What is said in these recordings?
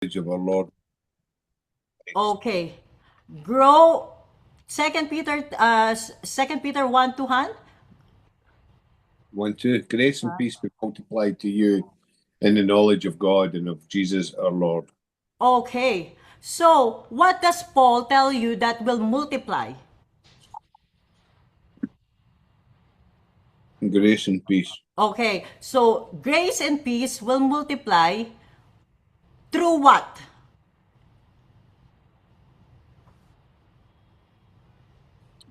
of our Lord. Okay. Grow. Second Peter 1 2 hand. 1, 2. Grace and peace be multiplied to you in the knowledge of God and of Jesus our Lord. Okay. So, what does Paul tell you that will multiply? Grace and peace Okay. So, grace and peace will multiply through what?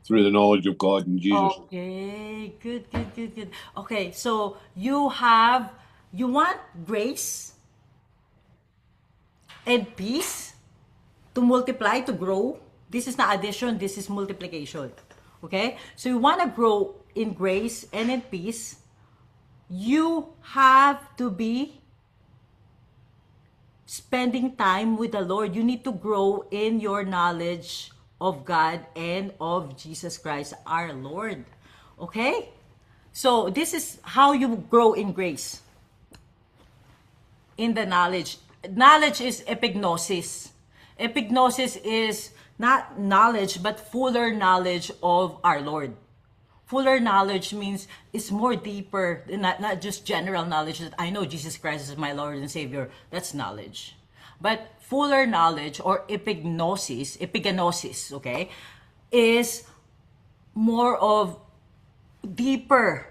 through the knowledge of God and Jesus. Okay. Good, good, good, good. Okay. So, you want grace and peace to multiply, to grow. This is not addition, this is multiplication. Okay? So you want to grow in grace and in peace. You have to be spending time with the Lord. You need to grow in your knowledge of God and of Jesus Christ, our Lord. Okay? So this is how you grow in grace, in the knowledge. Knowledge is epignosis. Epignosis is not knowledge, but fuller knowledge of our Lord. Fuller knowledge means it's more deeper, not just general knowledge that I know Jesus Christ is my Lord and Savior. That's knowledge. But fuller knowledge or epignosis, okay, is more of deeper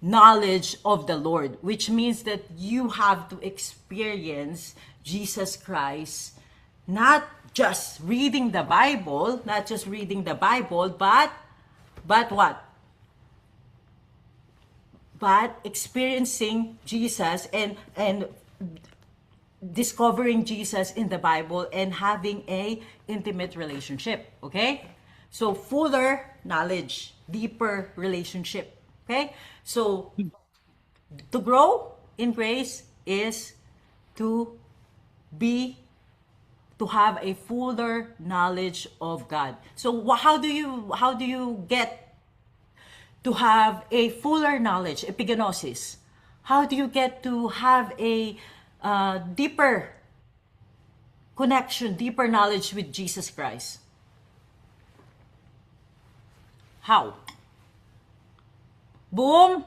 knowledge of the Lord, which means that you have to experience Jesus Christ, not just reading the Bible, but what? But experiencing Jesus and discovering Jesus in the Bible and having a intimate relationship, okay? So fuller knowledge, deeper relationship, okay? So to grow in grace is to be to have a fuller knowledge of God. So how do you get to have a fuller knowledge, epigenosis? How do you get to have a deeper connection, deeper knowledge with Jesus Christ? How? Boom!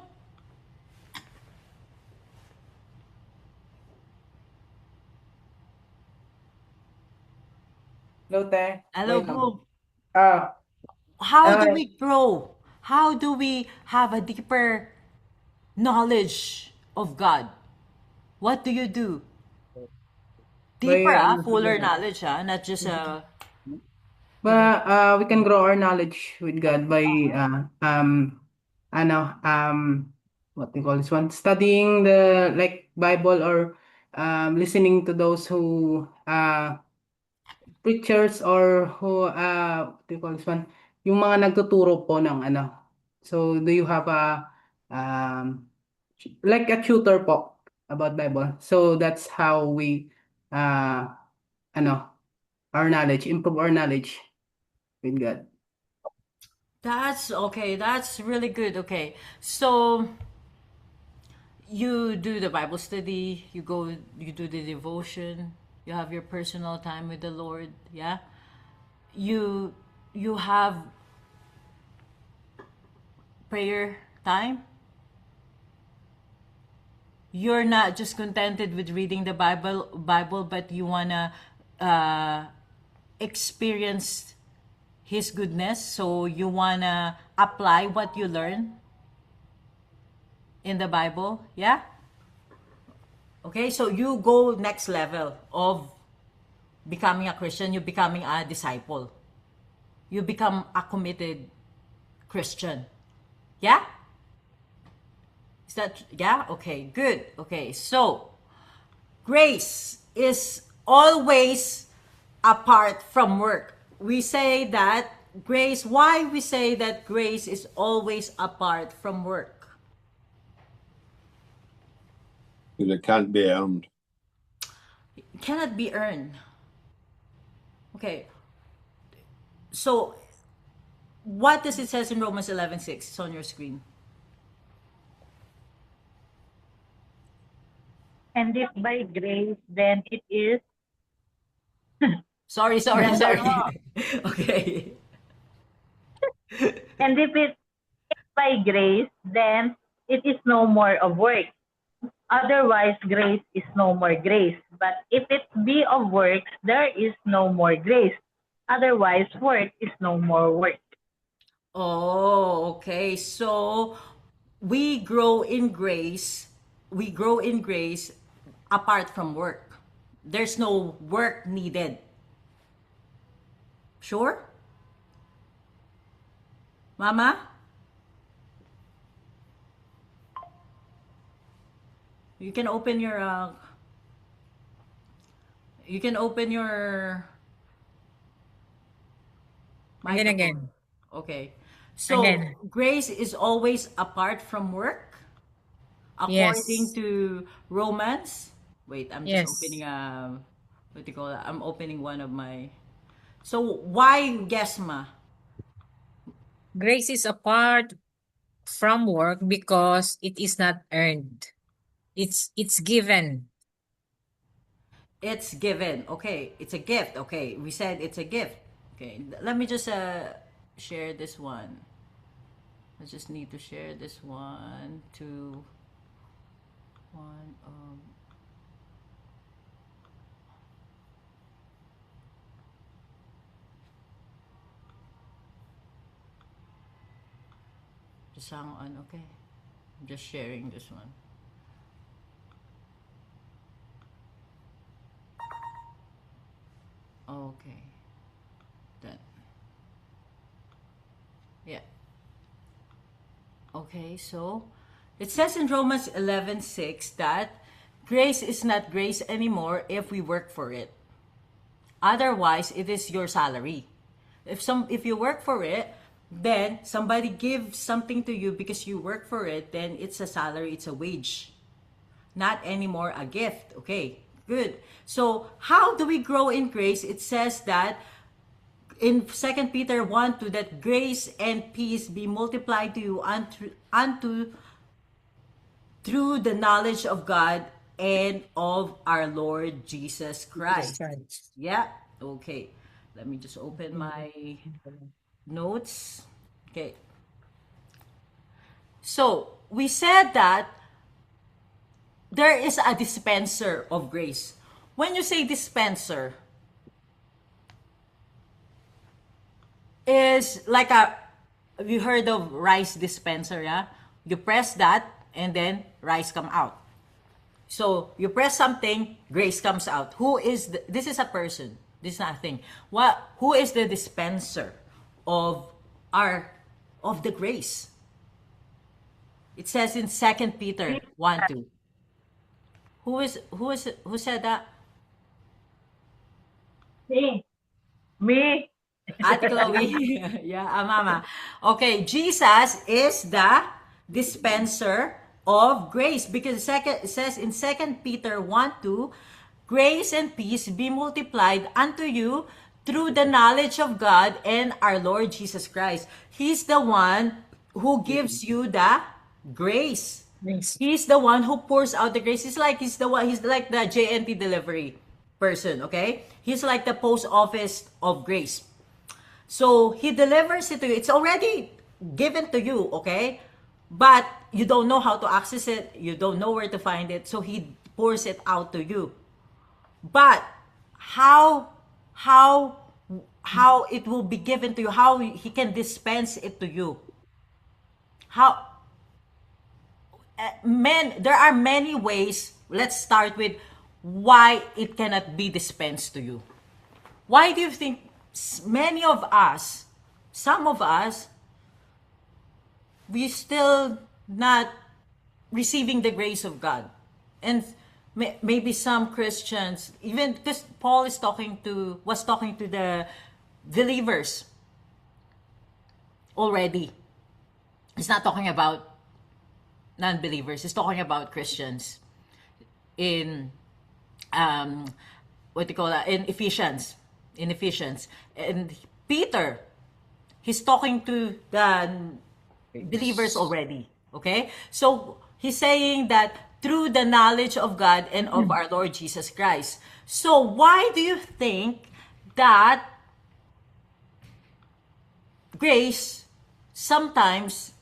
Lote, Hello, wait lang. boom. Ah, How do okay. we grow? How do we have a deeper knowledge of God? What do you do? Deeper, By fuller knowledge, not just we can grow our knowledge with God by ano what do you call this one? Studying the like Bible or listening to those who preachers or who what do you call this one? Yung mga nagtuturo po ng ano. So do you have a um like a tutor po about Bible? So that's how we uh ano our knowledge, improve our knowledge with God. that's okay. That's really good. Okay. So you do the Bible study, you do the devotion, you have your personal time with the Lord, yeah? You you have prayer time. You're not just contented with reading the Bible, but you wanna uh, experience His goodness. So you wanna apply what you learn in the Bible, yeah? Okay, so you go next level of becoming a Christian. You becoming a disciple. You become a committed Christian. Yeah? Is that, yeah? Okay, good. Okay, so grace is always apart from work. We say that why we say that grace is always apart from work? Because it can't be earned. It cannot be earned. Okay, so what does it says in Romans 11:6? It's on your screen. And if by grace, then it is Sorry. ganda mo. Okay. And if it is by grace, then it is no more of works. Otherwise, grace is no more grace. But if it be of works, there is no more grace. Otherwise, work is no more work. Oh, okay. So we grow in grace. We grow in grace apart from work. There's no work needed. Sure? Mama? You can open your you can open your Again, microphone. again, Okay. So again. grace is always apart from work according Yes, to Romans. Wait, I'm just opening yes. a what do you call that? I'm opening one of my. So why Gesma? Grace is apart from work because it is not earned. It's given. It's given. Okay, it's a gift. Okay, we said it's a gift. Okay, let me just share this one. I just need to share this one to one. Just hang on. Okay, I'm just sharing this one. Okay, done. Yeah. Okay, so it says in Romans 11:6 that grace is not grace anymore if we work for it. Otherwise, it is your salary. If you work for it, then somebody gives something to you because you work for it, then it's a salary, it's a wage. Not anymore a gift. Okay, good. So, how do we grow in grace? It says that in 2 Peter 1 2 that grace and peace be multiplied to you unto through the knowledge of God and of our Lord Jesus Jesus Christ. Christ. Yeah. Okay. Let me just open my notes. Okay. So, we said that there is a dispenser of grace. When you say dispenser, is like a, have you heard of rice dispenser, yeah? You press that and then rice come out. So you press something, grace comes out. This is a person. This is not a thing. Who is the dispenser of the grace? It says in 2 Peter 1 2. Who said that? Me. Me. Ate Chloe. Yeah, mama. Okay, Jesus is the dispenser of grace because it says in 2 Peter 1 2, grace and peace be multiplied unto you through the knowledge of God and our Lord Jesus Christ. He's the one who gives you the grace. Yes. He's the one who pours out the grace. He's like the JNT delivery person, okay? He's like the post office of grace. So he delivers it to you. It's already given to you, okay? But you don't know how to access it. You don't know where to find it. So he pours it out to you. But how it will be given to you, how he can dispense it to you. There are many ways. Let's start with why it cannot be dispensed to you. Why do you think some of us, we still not receiving the grace of God? And maybe some Christians, even because Paul was talking to the believers already. He's not talking about non-believers. He's talking about Christians in what do you call that? In Ephesians. And Peter, he's talking to the believers already. Okay? So he's saying that through the knowledge of God and of our Lord Jesus Christ. So why do you think that grace sometimes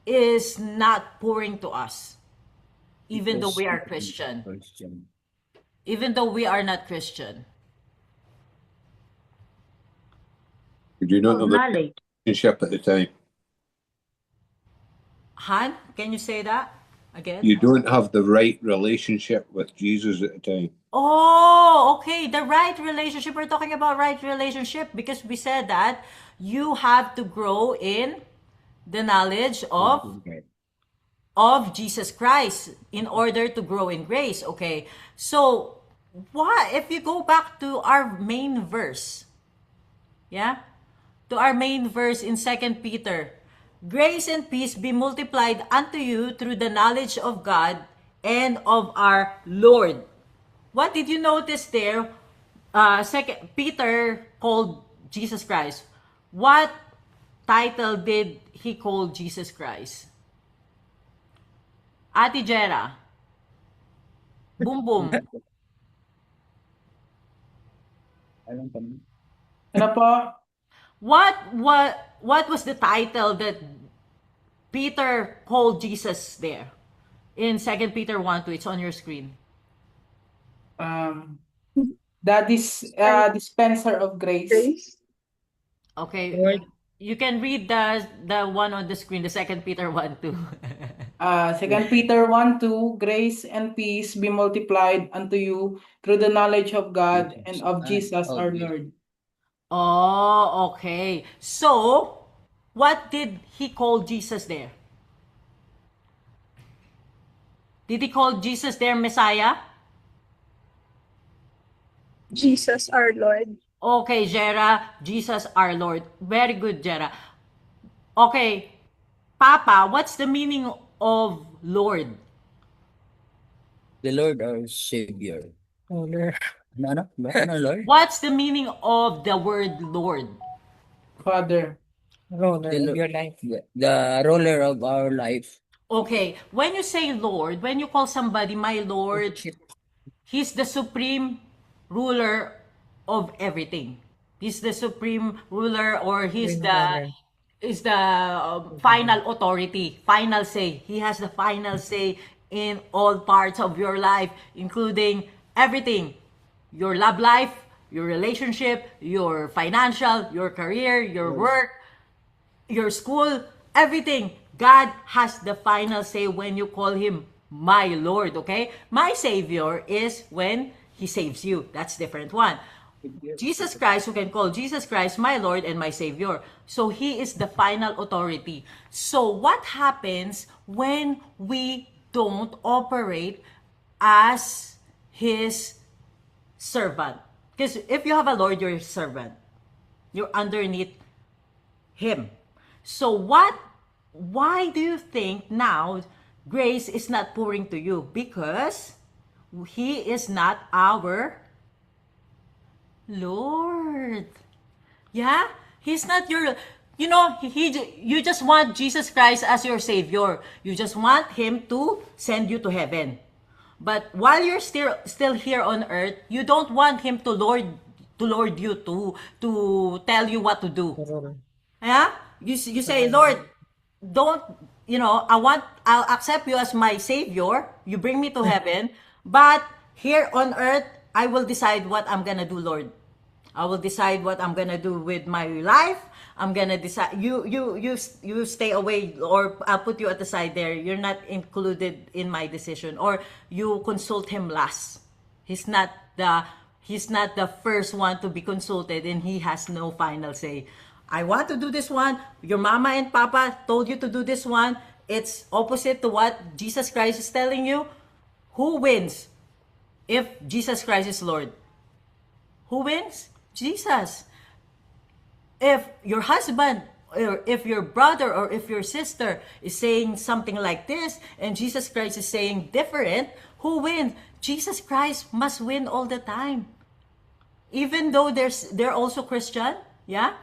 is not pouring to us, even though we are Christian, even though we are not Christian? You do not know the Knowledge. relationship at the time. Han, can you say that again? You don't have the right relationship with Jesus at the time. Oh, okay. The right relationship. We're talking about right relationship because we said that you have to grow in the knowledge of Jesus Christ in order to grow in grace. Okay. So, why if you go back to our main verse, yeah? To our main verse in 2 Peter, grace and peace be multiplied unto you through the knowledge of God and of our Lord. What did you notice there? Second Peter called Jesus Christ. What title did he call Jesus Christ? Ate Jera. Boom boom. Ano po? What was the title that Peter called Jesus there? In 2 Peter 1:2, it's on your screen. The dispenser of grace. Okay, Lord. you can read the one on the screen, the 2 Peter 1:2. 2 Peter 1:2, grace and peace be multiplied unto you through the knowledge of God and of Jesus our Lord. Oh, okay. So, what did he call Jesus there? Did he call Jesus there Messiah? Jesus our Lord. Okay, Jera, Jesus our Lord. Very good, Jera. Okay, Papa, what's the meaning of Lord? The Lord our Savior. Ruler. Ano, Lord? What's the meaning of the word Lord? Father. Ruler The, of your life. the ruler of our life. Okay, when you say Lord, when you call somebody my Lord, He's the supreme ruler of everything. He's the supreme ruler, or he's the final authority, final say. He has the final say in all parts of your life, including everything. Your love life, your relationship, your financial, your career, your work, your school, everything. God has the final say when you call him my Lord, okay? My Savior is when he saves you. That's different one. Jesus Christ, you can call Jesus Christ my Lord and my Savior. So he is the final authority. So what happens when we don't operate as his servant? Because if you have a Lord, you're a servant. You're underneath him. So why do you think now grace is not pouring to you? Because he is not our Lord. Yeah? He's not your, you just want Jesus Christ as your Savior. You just want him to send you to heaven. But while you're still here on earth, you don't want him to lord you, to tell you what to do. Yeah? You say, Lord, don't, I'll accept you as my Savior. You bring me to heaven. But here on earth, I will decide what I'm gonna do, Lord. I will decide what I'm gonna do with my life. I'm gonna decide. You stay away, or I'll put you at the side there. You're not included in my decision, or you consult him last. He's not the first one to be consulted, and he has no final say. I want to do this one. Your mama and papa told you to do this one. It's opposite to what Jesus Christ is telling you. Who wins if Jesus Christ is Lord? Who wins? Jesus. If your husband, or if your brother, or if your sister is saying something like this, and Jesus Christ is saying different, who wins? Jesus Christ must win all the time. Even though they're also Christian, yeah?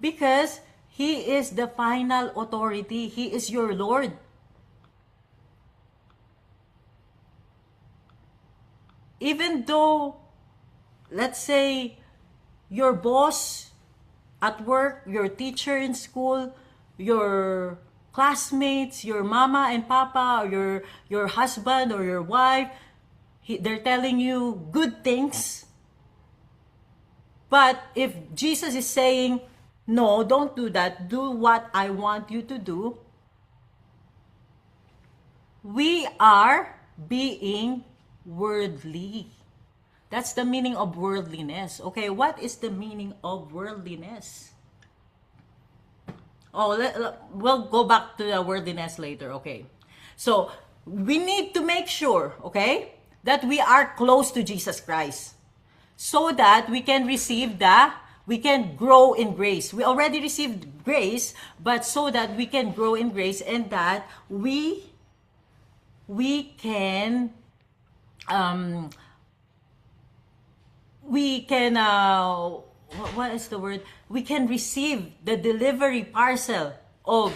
Because he is the final authority. He is your Lord. even though, let's say, your boss at work, your teacher in school, your classmates, your mama and papa, or your husband or your wife, they're telling you good things. But if Jesus is saying, no, don't do that, do what I want you to do, we are being worldly. That's the meaning of worldliness. Okay, what is the meaning of worldliness? Oh, we'll go back to the worldliness later, okay? So, we need to make sure, okay, that we are close to Jesus Christ so that we can we can grow in grace. We already received grace, but so that we can grow in grace and that we can what is the word? We can receive the delivery parcel of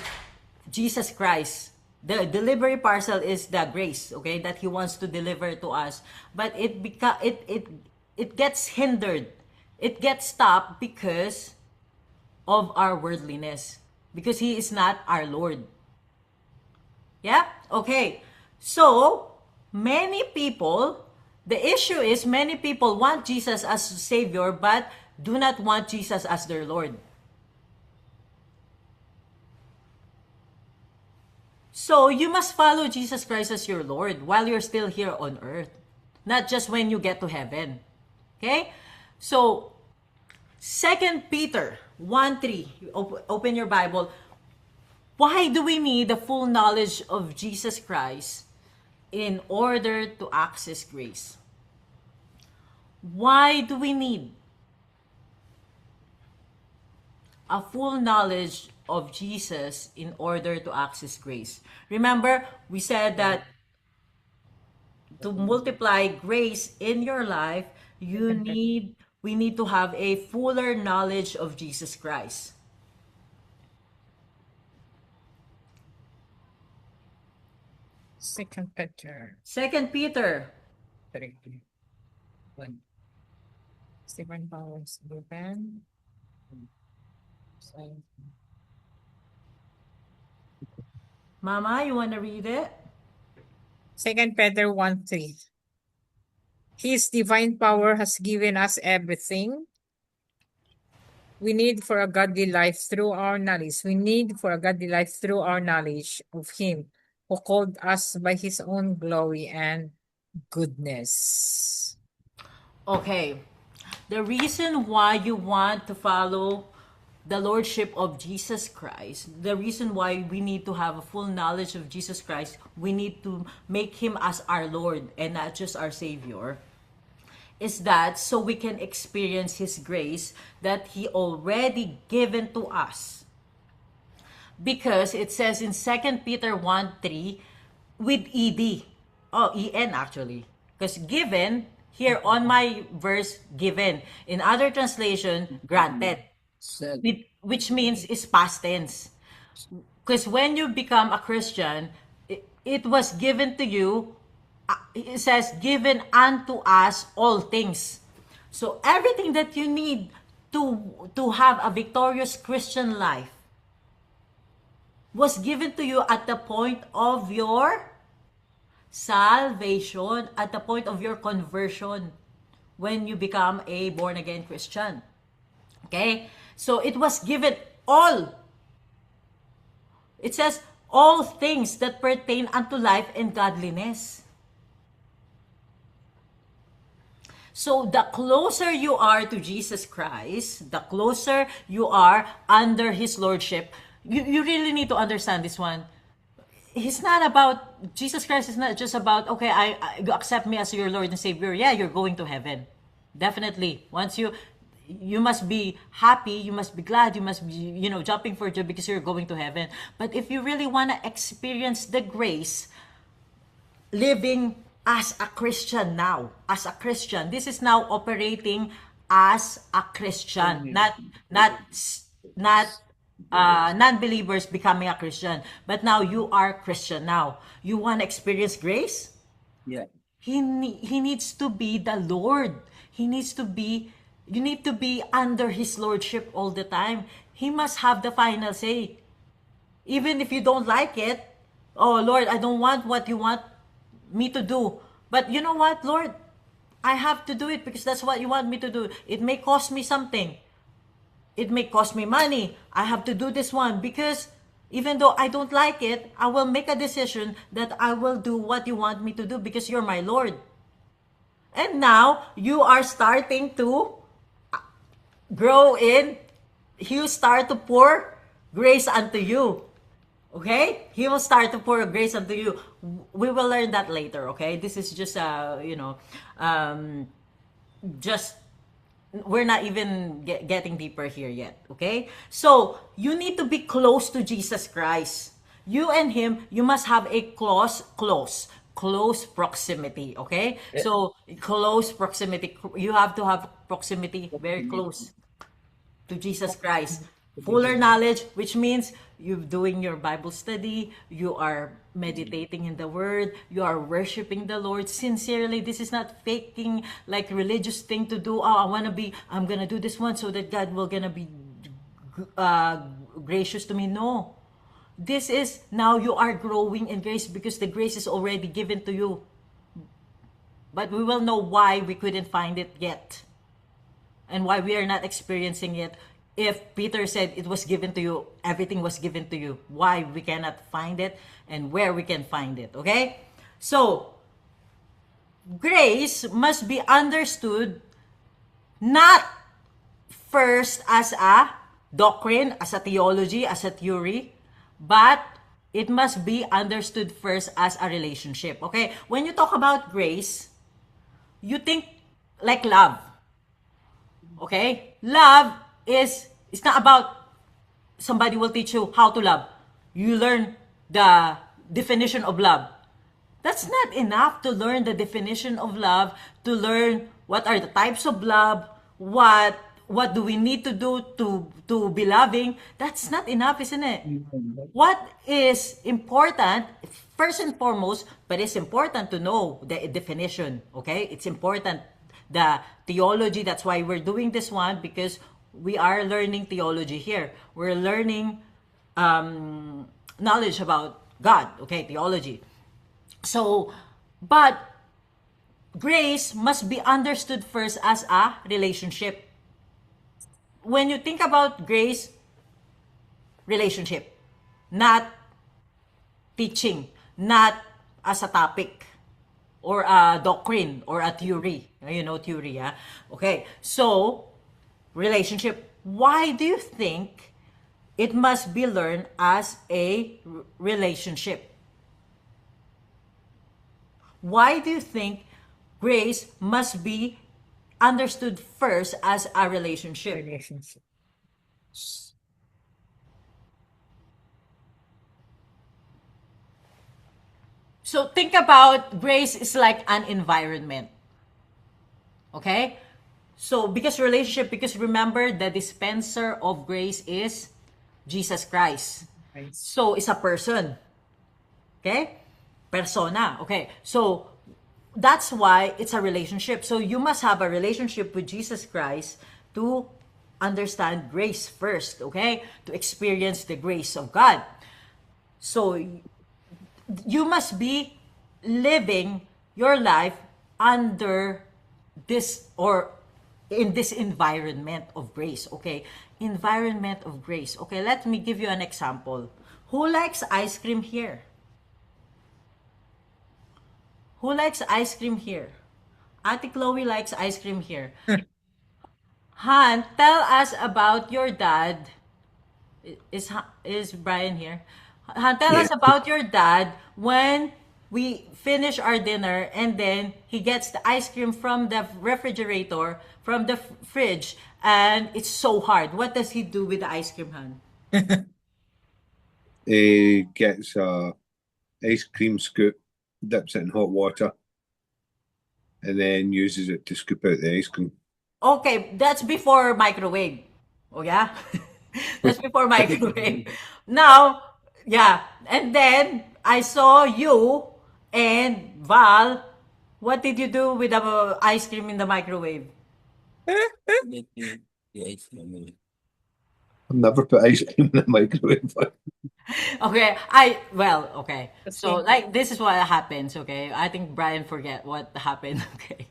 Jesus Christ. The delivery parcel is the grace, okay, that He wants to deliver to us. But it gets hindered. It gets stopped because of our worldliness. Because He is not our Lord. Yeah? Okay. So, many people, the issue is many people want Jesus as Savior but do not want Jesus as their Lord. So, you must follow Jesus Christ as your Lord while you're still here on earth. Not just when you get to heaven. Okay? So, 2 Peter 1:3. Open your Bible. Why do we need the full knowledge of Jesus Christ in order to access grace? Why do we need a full knowledge of Jesus in order to access grace? Remember, we said that to multiply grace in your life, we need to have a fuller knowledge of Jesus Christ. Second Peter 2 Peter 3, 1. Stephen Powers given. Mama, you want to read it? 2 Peter 1:3. His divine power has given us everything we need for a godly life through our knowledge. We need for a godly life through our knowledge of Him who called us by His own glory and goodness. Okay. The reason why you want to follow the Lordship of Jesus Christ, the reason why we need to have a full knowledge of Jesus Christ, we need to make Him as our Lord and not just our Savior, is that so we can experience His grace that He already given to us. Because it says in 2 Peter 1:3 with ED. Oh, EN actually. Because given, here on my verse, given. In other translation, granted. Said, Which means is past tense. Because when you become a Christian, it was given to you, it says, given unto us all things. So everything that you need to have a victorious Christian life was given to you at the point of your salvation, at the point of your conversion, when you become a born-again Christian. Okay? So it was given all. It says, all things that pertain unto life and godliness. So the closer you are to Jesus Christ, the closer you are under His Lordship, you really need to understand this one. He's not about, Jesus Christ is not just about, okay, you accept me as your Lord and Savior. Yeah, you're going to heaven. Definitely. Once you must be happy, you must be glad, you must be, jumping for joy because you're going to heaven. But if you really want to experience the grace, living as a Christian now, as a Christian, this is now operating as a Christian, not non-believers becoming a Christian, but now you are Christian now. You want to experience grace? yeah. he needs to be the Lord. He needs to be, you need to be under his lordship all the time. He must have the final say. Even if you don't like it, oh Lord, I don't want what you want me to do. But you know what, Lord? I have to do it because that's what you want me to do. It may cost me something. It may cost me money. I have to do this one because even though I don't like it, I will make a decision that I will do what you want me to do because you're my Lord. And now you are starting to grow in. He will start to pour grace unto you. Okay? He will start to pour grace unto you. We will learn that later, okay? This is just, just, we're not even getting deeper here yet, okay? So, you need to be close to Jesus Christ. You and him, you must have a close proximity, okay? So, close proximity. You have to have proximity very close to Jesus Christ. Fuller knowledge, which means you're doing your Bible study, you are meditating in the Word, you are worshiping the Lord sincerely. This is not faking like religious thing to do. Oh, I'm gonna do this one so that God will gonna be gracious to me. No. This is now you are growing in grace because the grace is already given to you. But we will know why we couldn't find it yet. And why we are not experiencing it. If Peter said it was given to you, everything was given to you, why we cannot find it and where we can find it, okay? So, grace must be understood not first as a doctrine, as a theology, as a theory, but it must be understood first as a relationship, okay? When you talk about grace, you think like love, okay? Love it's not about somebody will teach you how to love. You learn the definition of love. That's not enough to learn the definition of love, to learn what are the types of love, what do we need to do to be loving. That's not enough, isn't it? What is important, first and foremost, but it's important to know the definition, okay? It's important, the theology. That's why we're doing this one, because we are learning theology here. We're learning knowledge about God, okay, theology. So, but grace must be understood first as a relationship. When you think about grace, relationship, not teaching, not as a topic or a doctrine or a theory. You know theory, yeah? Okay, so relationship. Why do you think it must be learned as a relationship? Why do you think grace must be understood first as a relationship? Relationship. So think about grace is like an environment. Okay? So because remember the dispenser of grace is Jesus Christ. Right. So it's a person. Okay? Persona. Okay. So that's why it's a relationship. So you must have a relationship with Jesus Christ to understand grace first, okay? To experience the grace of God. So you must be living your life under this or in this environment of grace, okay? Environment of grace. Okay, let me give you an example. Who likes ice cream here? Who likes ice cream here? Ate Chloe likes ice cream here. Han, tell us about your dad. Is Brian here? Han, tell us about your dad when we finish our dinner and then he gets the ice cream from the refrigerator, from the fridge, and it's so hard. What does he do with the ice cream, Han? He gets a ice cream scoop, dips it in hot water, and then uses it to scoop out the ice cream. Okay, that's before microwave. Oh, yeah? That's before microwave. Now, yeah. And then, I saw you and Val What did you do with the ice cream in the microwave? Let the ice cream. I've never put ice cream in the microwave. Okay, okay. The So same. like this is what happens, okay? I think Brian forget what happened, okay?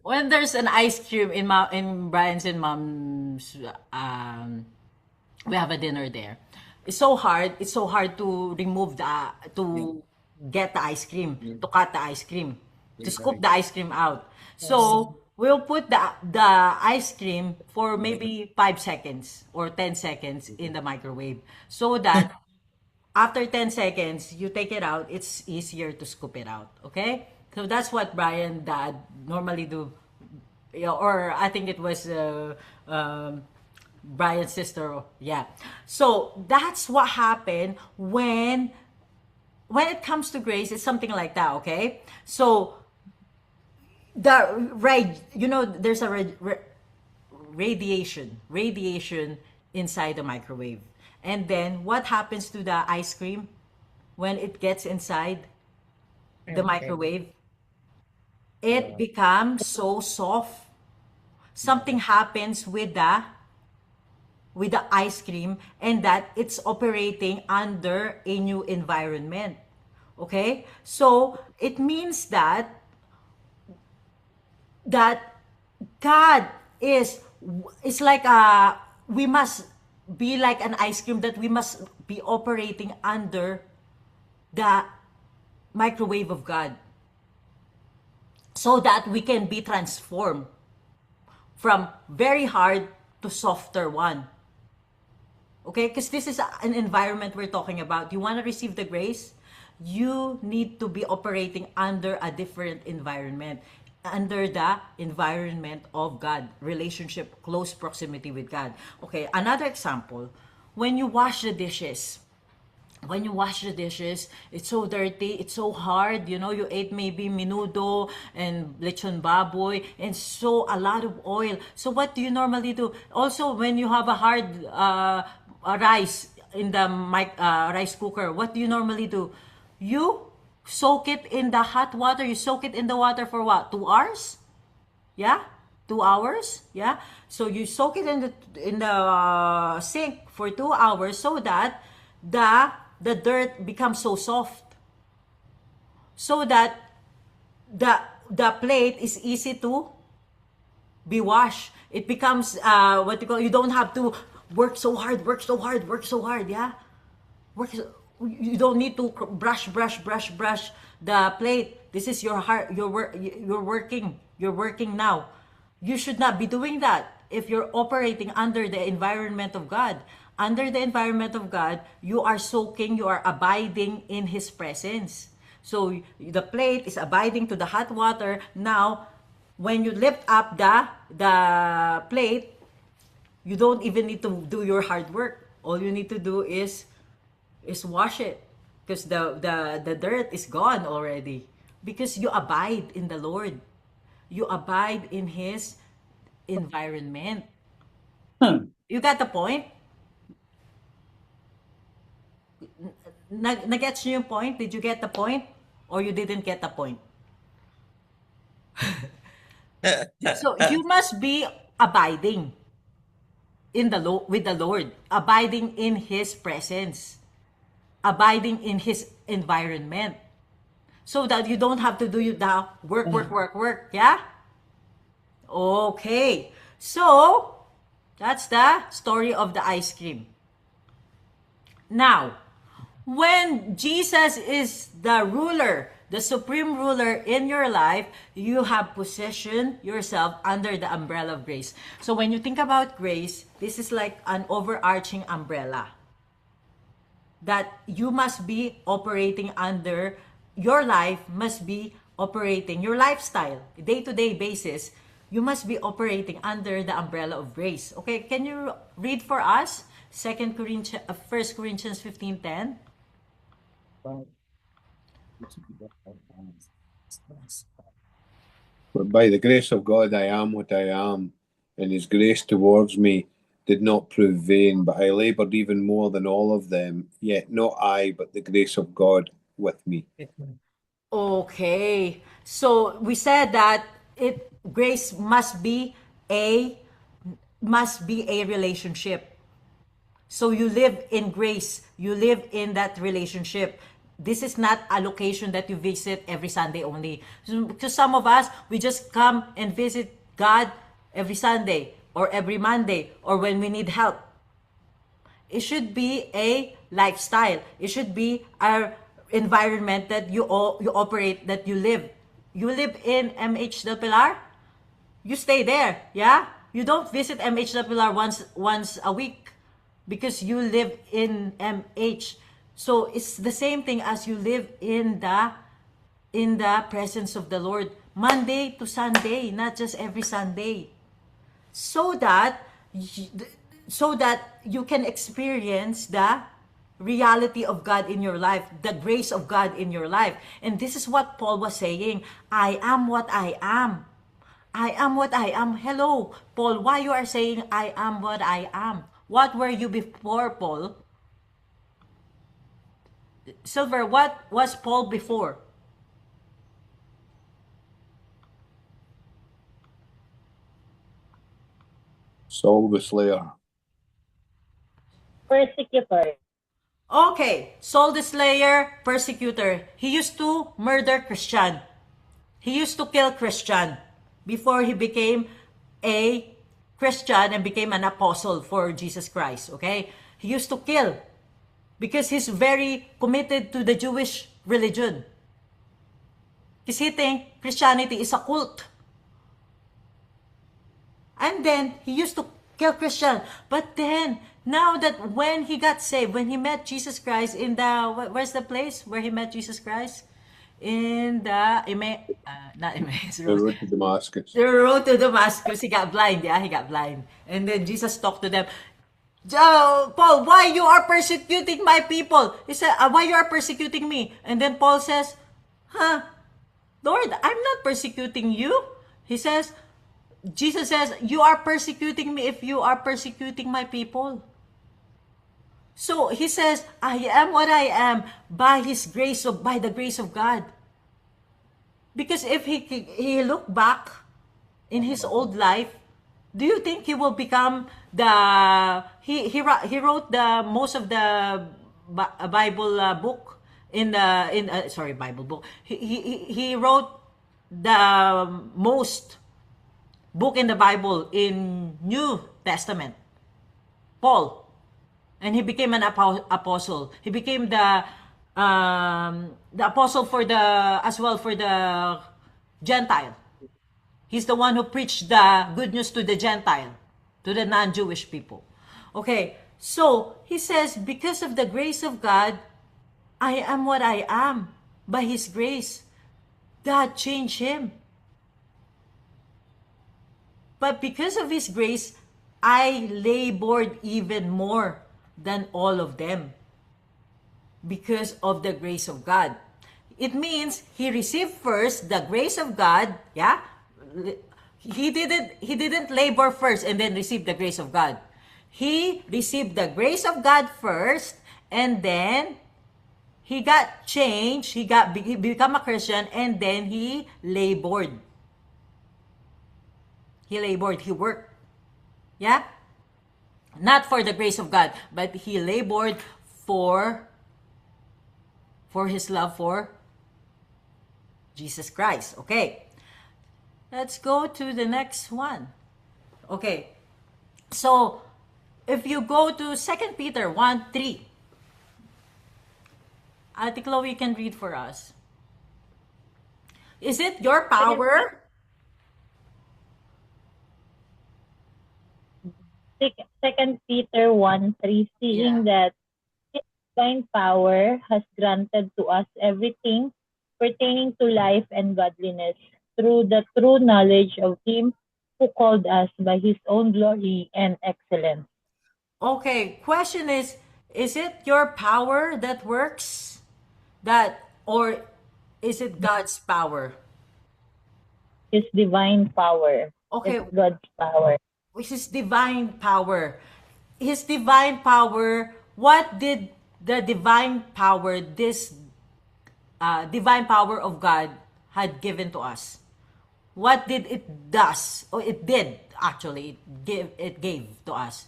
When there's an ice cream in Brian's and mom's we have a dinner there. It's so hard to remove to get the ice cream, to cut the ice cream, to scoop the ice cream out. So we'll put the ice cream for maybe 5 seconds or 10 seconds in the microwave so that after 10 seconds you take it out, it's easier to scoop it out. Okay? So that's what Brian dad normally do. Yeah, or I think it was Brian's sister. Yeah. So that's what happened when it comes to grace. It's something like that. Okay. So there's a radiation inside the microwave, and then what happens to the ice cream when it gets inside the Okay. microwave? It becomes so soft. Something happens with the ice cream, and that it's operating under a new environment. Okay? So it means that God is it's like we must be like an ice cream, that we must be operating under the microwave of God so that we can be transformed from very hard to softer one. Okay? Because this is an environment we're talking about. You want to receive the grace? You need to be operating under a different environment, under the environment of God, relationship, close proximity with God. Okay, another example, when you wash the dishes, it's so dirty, it's so hard. You ate maybe menudo and lechon baboy and so a lot of oil. So what do you normally do? Also, when you have a hard rice in the rice cooker, what do you normally do? You soak it in the hot water. You soak it in the water for what? 2 hours? Yeah, 2 hours. Yeah. So you soak it in the sink for 2 hours so that the dirt becomes so soft, so that the plate is easy to be washed. It becomes what you call. You don't have to work so hard. Yeah, you don't need to brush the plate. This is your heart. You're working. You're working now. You should not be doing that if you're operating under the environment of God. Under the environment of God, you are soaking, you are abiding in His presence. So the plate is abiding to the hot water. Now, when you lift up the plate, you don't even need to do your hard work. All you need to do is wash it, because the dirt is gone already, because you abide in the Lord. You abide in His environment. You got the point? Nagets niyo yung point? Did you get the point? Or you didn't get the point? So you must be abiding with the Lord, abiding in His presence, abiding in His environment, so that you don't have to do the work. Yeah? Okay. So that's the story of the ice cream. Now, when Jesus is the ruler, the supreme ruler in your life, you have positioned yourself under the umbrella of grace. So when you think about grace, this is like an overarching umbrella that you must be operating under. Your life must be operating, your lifestyle, day-to-day basis, you must be operating under the umbrella of grace. Okay, can you read for us 1 Corinthians 15:10? But by the grace of God I am what I am, and His grace towards me did not prove vain, but I laboured even more than all of them, yet not I, but the grace of God with me. Okay. So we said that grace must be a relationship. So you live in grace. You live in that relationship. This is not a location that you visit every Sunday only. Because some of us, we just come and visit God every Sunday or every Monday or when we need help. It should be a lifestyle. It should be our environment that you operate, that you live. You live in MH Del Pilar, you stay there, yeah? You don't visit MH Del Pilar once a week because you live in MH. So it's the same thing as you live in the presence of the Lord Monday to Sunday, not just every Sunday. So that you can experience the reality of God in your life, the grace of God in your life. And this is what Paul was saying. I am what I am. I am what I am. Hello, Paul, why you are saying I am what I am? What were you before, Paul? Silver, what was Paul before? Saul the Slayer. Persecutor. Okay, Saul the Slayer, persecutor. He used to murder Christian. He used to kill Christian before he became a Christian and became an apostle for Jesus Christ. Okay? He used to kill because he's very committed to the Jewish religion. Because he thinks Christianity is a cult. And then he used to kill Christian. But then, now that when he got saved, when he met Jesus Christ in the, where's the place where he met Jesus Christ? In the, not Emmaus The Road. road to Damascus. The road to Damascus, he got blind, yeah, he got blind. And then Jesus talked to them, Paul, why you are persecuting my people? He said, why you are persecuting me? And then Paul says, Lord, I'm not persecuting you. He says, Jesus says, you are persecuting me if you are persecuting my people. So he says, I am what I am by the grace of God. Because if he look back in his old life, do you think he will become he wrote the most of the Bible book Bible book. He wrote the most book in the Bible in New Testament, Paul. And he became an apostle. He became the apostle for the Gentile. He's the one who preached the good news to the Gentile, to the non-Jewish people. Okay, so he says, because of the grace of God, I am what I am. By His grace, God changed him. But because of His grace, I labored even more than all of them. Because of the grace of God. It means he received first the grace of God, yeah? He didn't labor first and then receive the grace of God. He received the grace of God first, and then he got changed, he became a Christian, and then he labored. He worked. Yeah? Not for the grace of God, but he labored for his love for Jesus Christ. Okay. Let's go to the next one. Okay. So, if you go to 2 Peter 1:3, Ate Chloe can read for us. Is it your power? Second Peter 1:3, seeing that His divine power has granted to us everything pertaining to life and godliness through the true knowledge of Him who called us by His own glory and excellence. Okay, question is it your power that works? Or is it God's power? His divine power. Okay, It's God's power. His divine power. His divine power, what did the divine power, this divine power of God had given to us. What did it does? Or it did actually. It gave to us.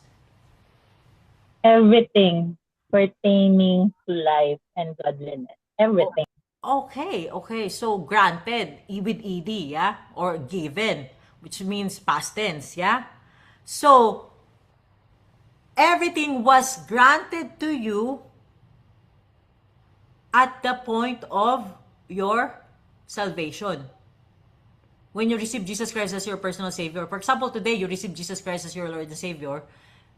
Everything pertaining to life and godliness. Everything. Okay. So granted, with ed, yeah, or given, which means past tense, yeah. So everything was granted to you at the point of your salvation. When you receive Jesus Christ as your personal Savior, for example, today you receive Jesus Christ as your Lord and Savior,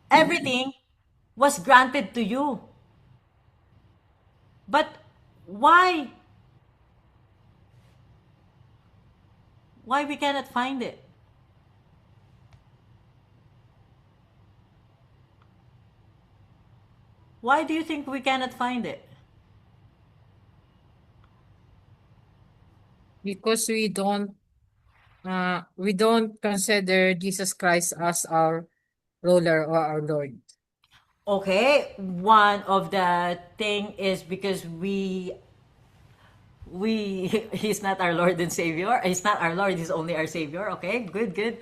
everything was granted to you. But why? Why we cannot find it? Why do you think we cannot find it? Because we don't consider Jesus Christ as our ruler or our Lord. Okay, one of the thing is because he's not our Lord and Savior. He's not our Lord, he's only our Savior. Okay, good.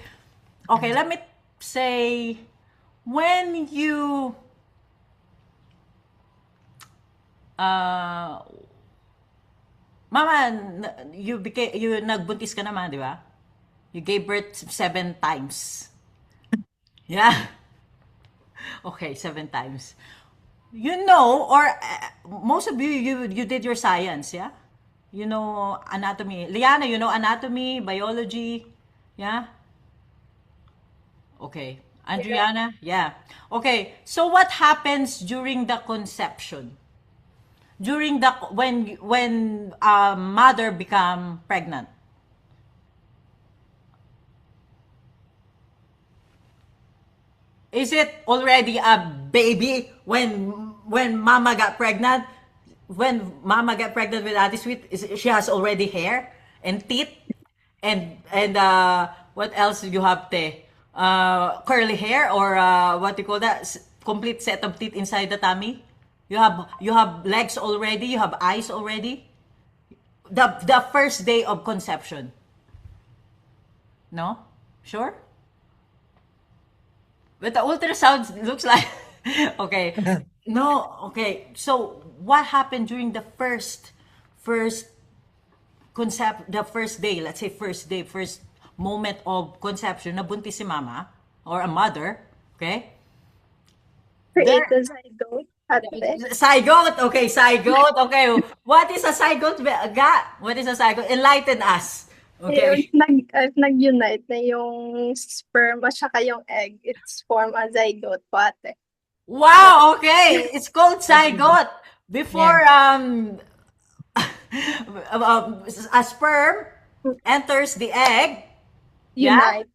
Okay, let me say, when you Mama, you nagbuntis ka naman, di ba? You gave birth 7 times. Yeah. Okay, 7 times. You know, or most of you did your science, yeah? You know anatomy. Liana, you know anatomy, biology, yeah? Okay. Adriana, yeah. Okay. So what happens during the conception? During the when mother become pregnant? Is it already a baby when mama got pregnant? When mama got pregnant with Ate Sweet, she has already hair and teeth and what else do you have, te? Curly hair, or what do you call that? Complete set of teeth inside the tummy. You have legs already. You have eyes already. The first day of conception. No, sure. But the ultrasound looks like okay. No, okay. So what happened during the first the first day, let's say first moment of conception, nabuntis si mama or a mother, okay? Create the zygote. Zygote, okay, zygote, okay. What is a zygote? What is a zygote? Enlighten us. Okay. Nag-unite na yung sperm at saka yung egg. It's form a zygote po, ate. Wow, okay. It's called zygote. Before a sperm enters the egg, Unite.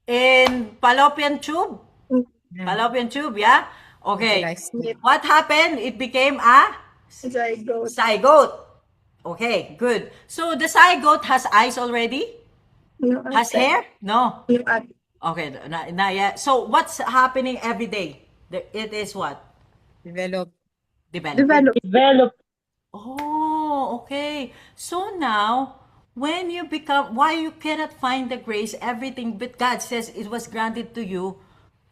in fallopian tube. Fallopian tube, yeah? Okay. What happened? It became a Zygote. zygote. Okay, good. So the zygote has eyes already? No, Has ate. hair? No. No, ate. Okay, not yet. So what's happening every day? It is what? Develop. Develop. Develop. Oh, okay. So now, when you become, why you cannot find the grace, everything, but God says it was granted to you,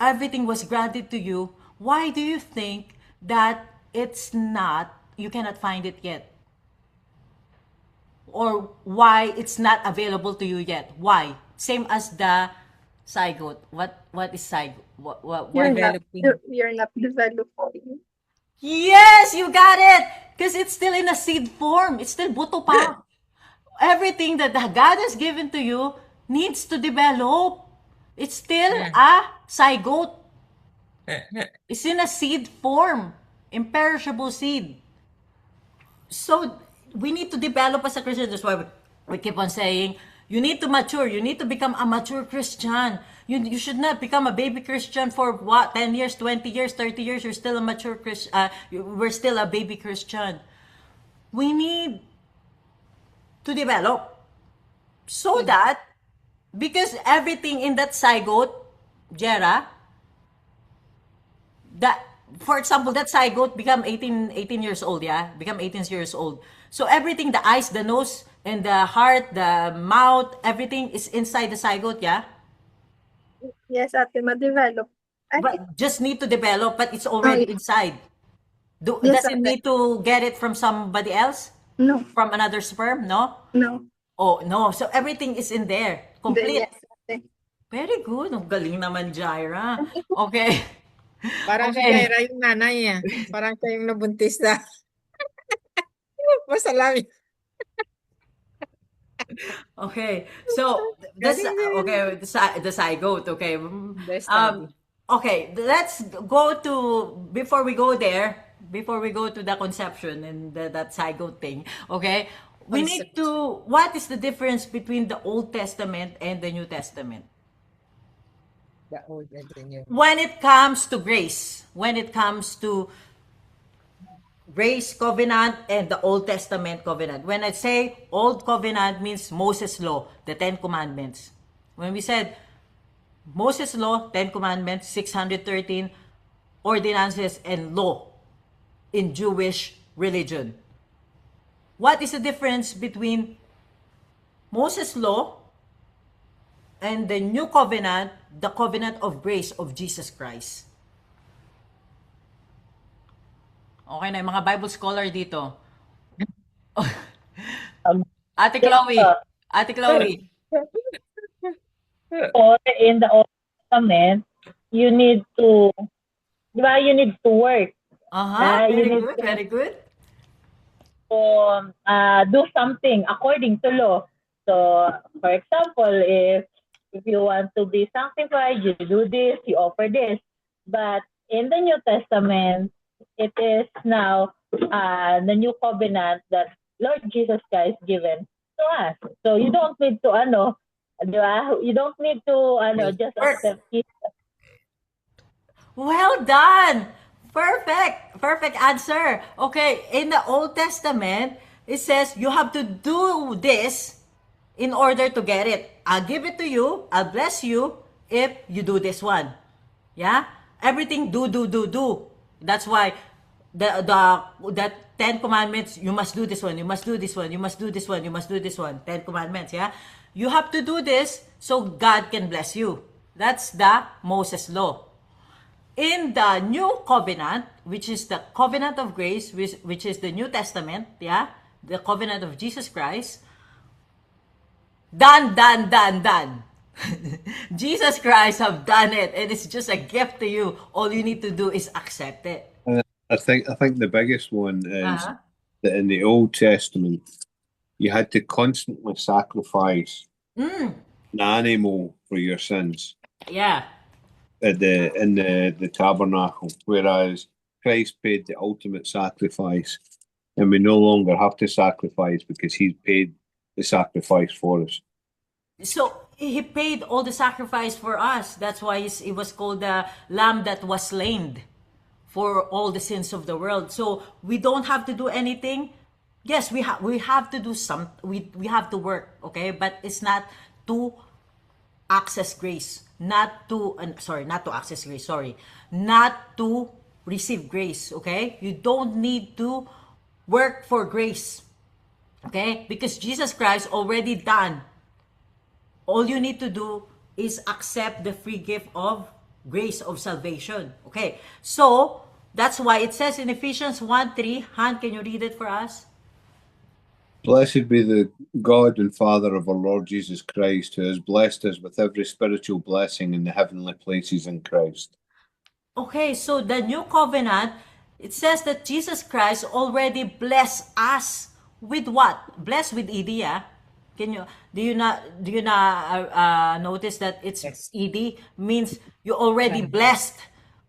everything was granted to you. Why do you think that it's not, you cannot find it yet? Or why it's not available to you yet? Why? Same as the zygote. What is zygote? What You're not developing. Yes, you got it. Because it's still in a seed form. It's still buto pa. Everything that God has given to you needs to develop. It's still a zygote. It's in a seed form. Imperishable seed. So, we need to develop as a Christian. That's why we keep on saying, you need to mature. You need to become a mature Christian. You should not become a baby Christian for what? 10 years, 20 years, 30 years. You're still a mature Christian. We're still a baby Christian. We need to develop. So that, because everything in that zygote, Jera, that, for example, that zygote become 18 years old, yeah? Become 18 years old. So everything, the eyes, the nose, and the heart, the mouth, everything is inside the zygote, yeah? Yes, ate, ma-develop. Ay, But just need to develop, but it's oh, already yeah. inside. Yes, Does it ate. need to get it from somebody else? No, From another sperm? No? no. Oh, no. So everything is in there. Complete. Yes, ate. Very good. Ang galing naman, Jaira. Okay. Parang si Okay. Jaira yung nanay eh. Parang siya yung nabuntis na. Masalami. Okay. So, this, okay, the zygote, okay. The study. Okay, let's go to, before we go there, before we go to the conception and that zygote thing, okay, we need to, what is the difference between the Old Testament and the New Testament? The old and the new. When it comes to grace, when it comes to grace covenant and the Old Testament covenant. When I say Old Covenant means Moses' law, the 10 commandments. When we said Moses' law, 10 commandments, 613 ordinances and law in Jewish religion. What is the difference between Moses' law and the new covenant, the covenant of grace of Jesus Christ? Okay na, yung mga Bible scholar dito. Ate Chloe. Ate Chloe. Or in the Old Testament, you need to, di ba, you need to work. Uh-huh. You Very need good, very good. to do something according to law. So, for example, if you want to be sanctified, you do this, you offer this. But in the New Testament, it is now the new covenant that Lord Jesus Christ given to us. So you don't need to di ba? You don't need to just accept it. Well done. Perfect. Perfect answer. Okay, in the Old Testament, it says you have to do this in order to get it. I'll give it to you. I'll bless you if you do this one. Yeah? Everything do. That's why the 10 commandments, you must do this one, you must do this one, you must do this one, you must do this one. 10 commandments, yeah? You have to do this so God can bless you. That's the Moses law. In the new covenant, which is the covenant of grace, which is the New Testament, yeah? The covenant of Jesus Christ. Done. Jesus Christ have done it, and it's just a gift to you. All you need to do is accept it. I think the biggest one is Uh-huh. that in the Old Testament, you had to constantly sacrifice an animal for your sins Yeah. in the tabernacle, whereas Christ paid the ultimate sacrifice, and we no longer have to sacrifice because He's paid the sacrifice for us. So he paid all the sacrifice for us. That's why it was called the lamb that was slain for all the sins of the world. So we don't have to do anything. Yes, we have to do some. We have to work, okay? But it's not to access grace, not to access grace. Sorry, not to receive grace. Okay, you don't need to work for grace. Okay, because Jesus Christ already done. All you need to do is accept the free gift of grace of salvation. Okay, so that's why it says in Ephesians 1:3. Han, can you read it for us? Blessed be the God and Father of our Lord Jesus Christ, who has blessed us with every spiritual blessing in the heavenly places in Christ. Okay, so the new covenant, it says that Jesus Christ already blessed us with what? Blessed with ED, yeah? Do you not notice that it's Yes. ED means you already blessed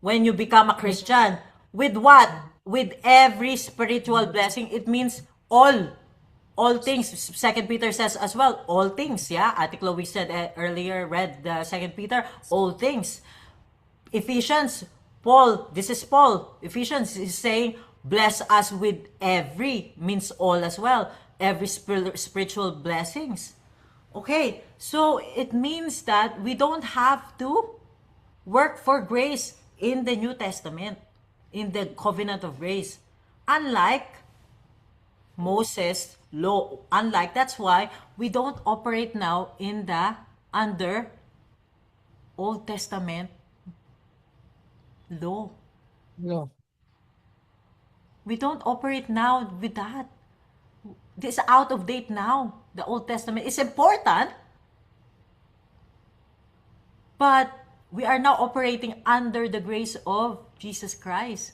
when you become a Christian. With what? With every spiritual blessing. It means all things. Second Peter says as well, all things, yeah? Ate Chloe said earlier, read the Second Peter, all things. Ephesians, this is Paul. Ephesians is saying, bless us with every, means all as well. Every spiritual blessings. Okay, so it means that we don't have to work for grace in the New Testament, in the covenant of grace. Unlike Moses law. Unlike, that's why we don't operate now in the under Old Testament law. No. We don't operate now with that. This is out of date now. The Old Testament is important, but we are now operating under the grace of Jesus Christ.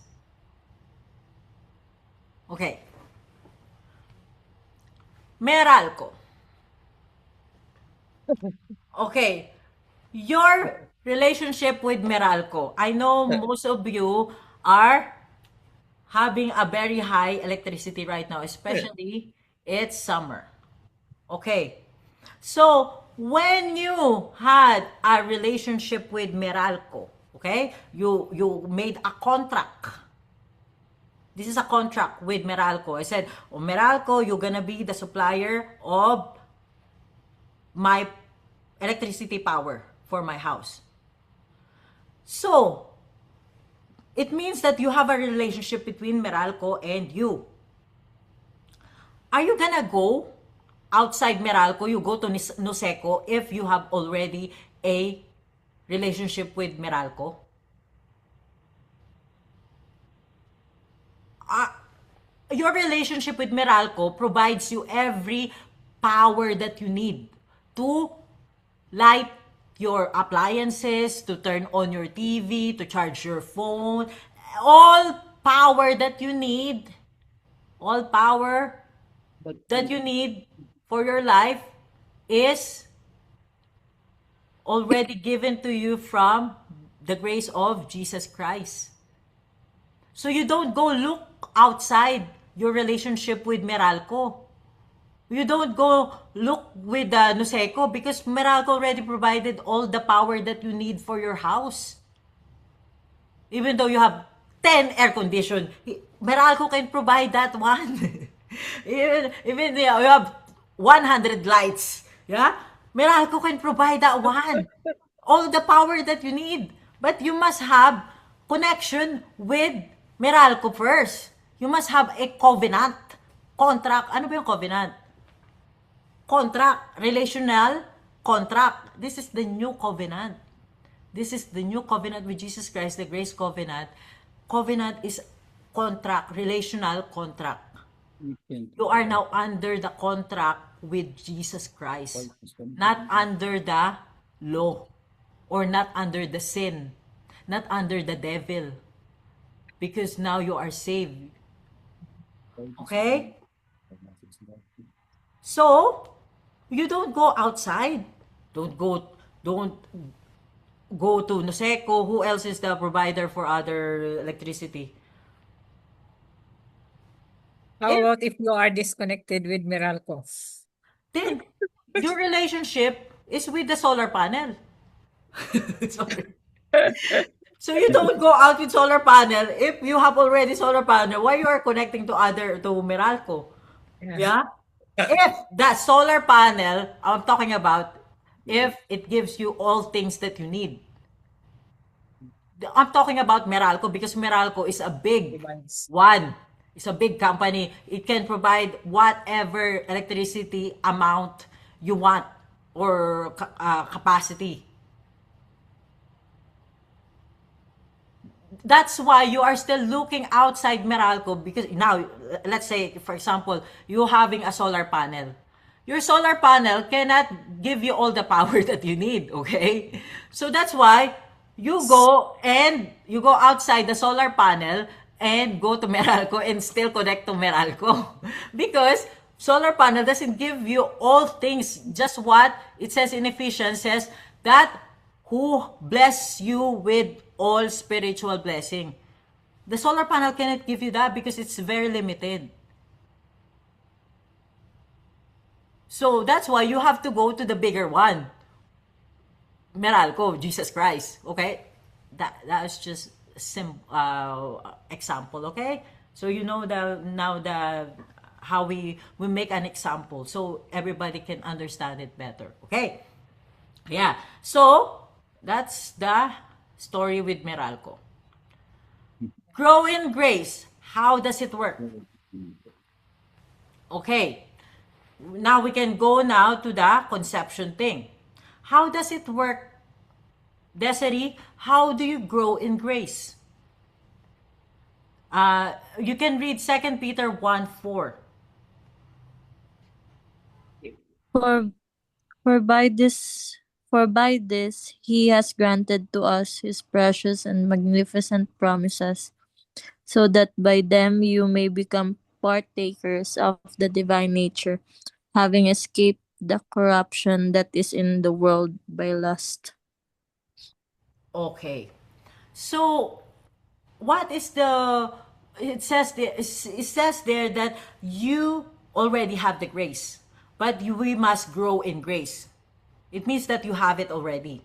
Okay. Meralco. Okay. Your relationship with Meralco. I know most of you are having a very high electricity right now, especially it's summer. Okay. So, when you had a relationship with Meralco, okay? You made a contract. This is a contract with Meralco. I said, "Oh, Meralco, you're gonna be the supplier of my electricity power for my house." So, it means that you have a relationship between Meralco and you. Are you gonna go outside Meralco? You go to Noseco if you have already a relationship with Meralco? Your relationship with Meralco provides you every power that you need to light your appliances, to turn on your TV, to charge your phone. All power that you need, all power that you need for your life is already given to you from the grace of Jesus Christ. So you don't go look outside your relationship with Meralco. You don't go look with Noseco because Meralco already provided all the power that you need for your house. Even though you have 10 air condition, Meralco can provide that one. even you have 100 lights, yeah? Meralco can provide that one. All the power that you need. But you must have connection with Meralco first. You must have a covenant. Contract. Ano ba yung covenant? Contract. Relational contract. This is the new covenant. This is the new covenant with Jesus Christ, the grace covenant. Covenant is contract, relational contract. You are now under the contract with Jesus Christ, not under the law, or not under the sin, not under the devil, because now you are saved. Okay? So, you don't go outside. Don't go to Noseco. Who else is the provider for other electricity? How about if you are disconnected with Meralco? Then your relationship is with the solar panel. Sorry. So you don't go out with solar panel if you have already solar panel. Why you are connecting to Meralco? Yeah? If that solar panel, I'm talking about, if it gives you all things that you need. I'm talking about Meralco because Meralco is a big one. It's a big company. It can provide whatever electricity amount you want or capacity. That's why you are still looking outside Meralco because now, let's say, for example, you having a solar panel. Your solar panel cannot give you all the power that you need, okay? So that's why you go outside the solar panel and go to Meralco and still connect to Meralco. Because solar panel doesn't give you all things, just what it says in Ephesians says that who bless you with all spiritual blessing. The solar panel cannot give you that because it's very limited. So that's why you have to go to the bigger one. Meralco, Jesus Christ. Okay? That's just example, okay? So you know how we make an example so everybody can understand it better. Okay? Yeah. So that's the story with Meralco. Grow in grace. How does it work? Okay. Now we can go now to the conception thing. How does it work, Desiree? How do you grow in grace? You can read 2 Peter 1:4. For for by this for by this he has granted to us his precious and magnificent promises, so that by them you may become partakers of the divine nature, having escaped the corruption that is in the world by lust. Okay. So, what is the it says there that you already have the grace, but we must grow in grace. It means that you have it already.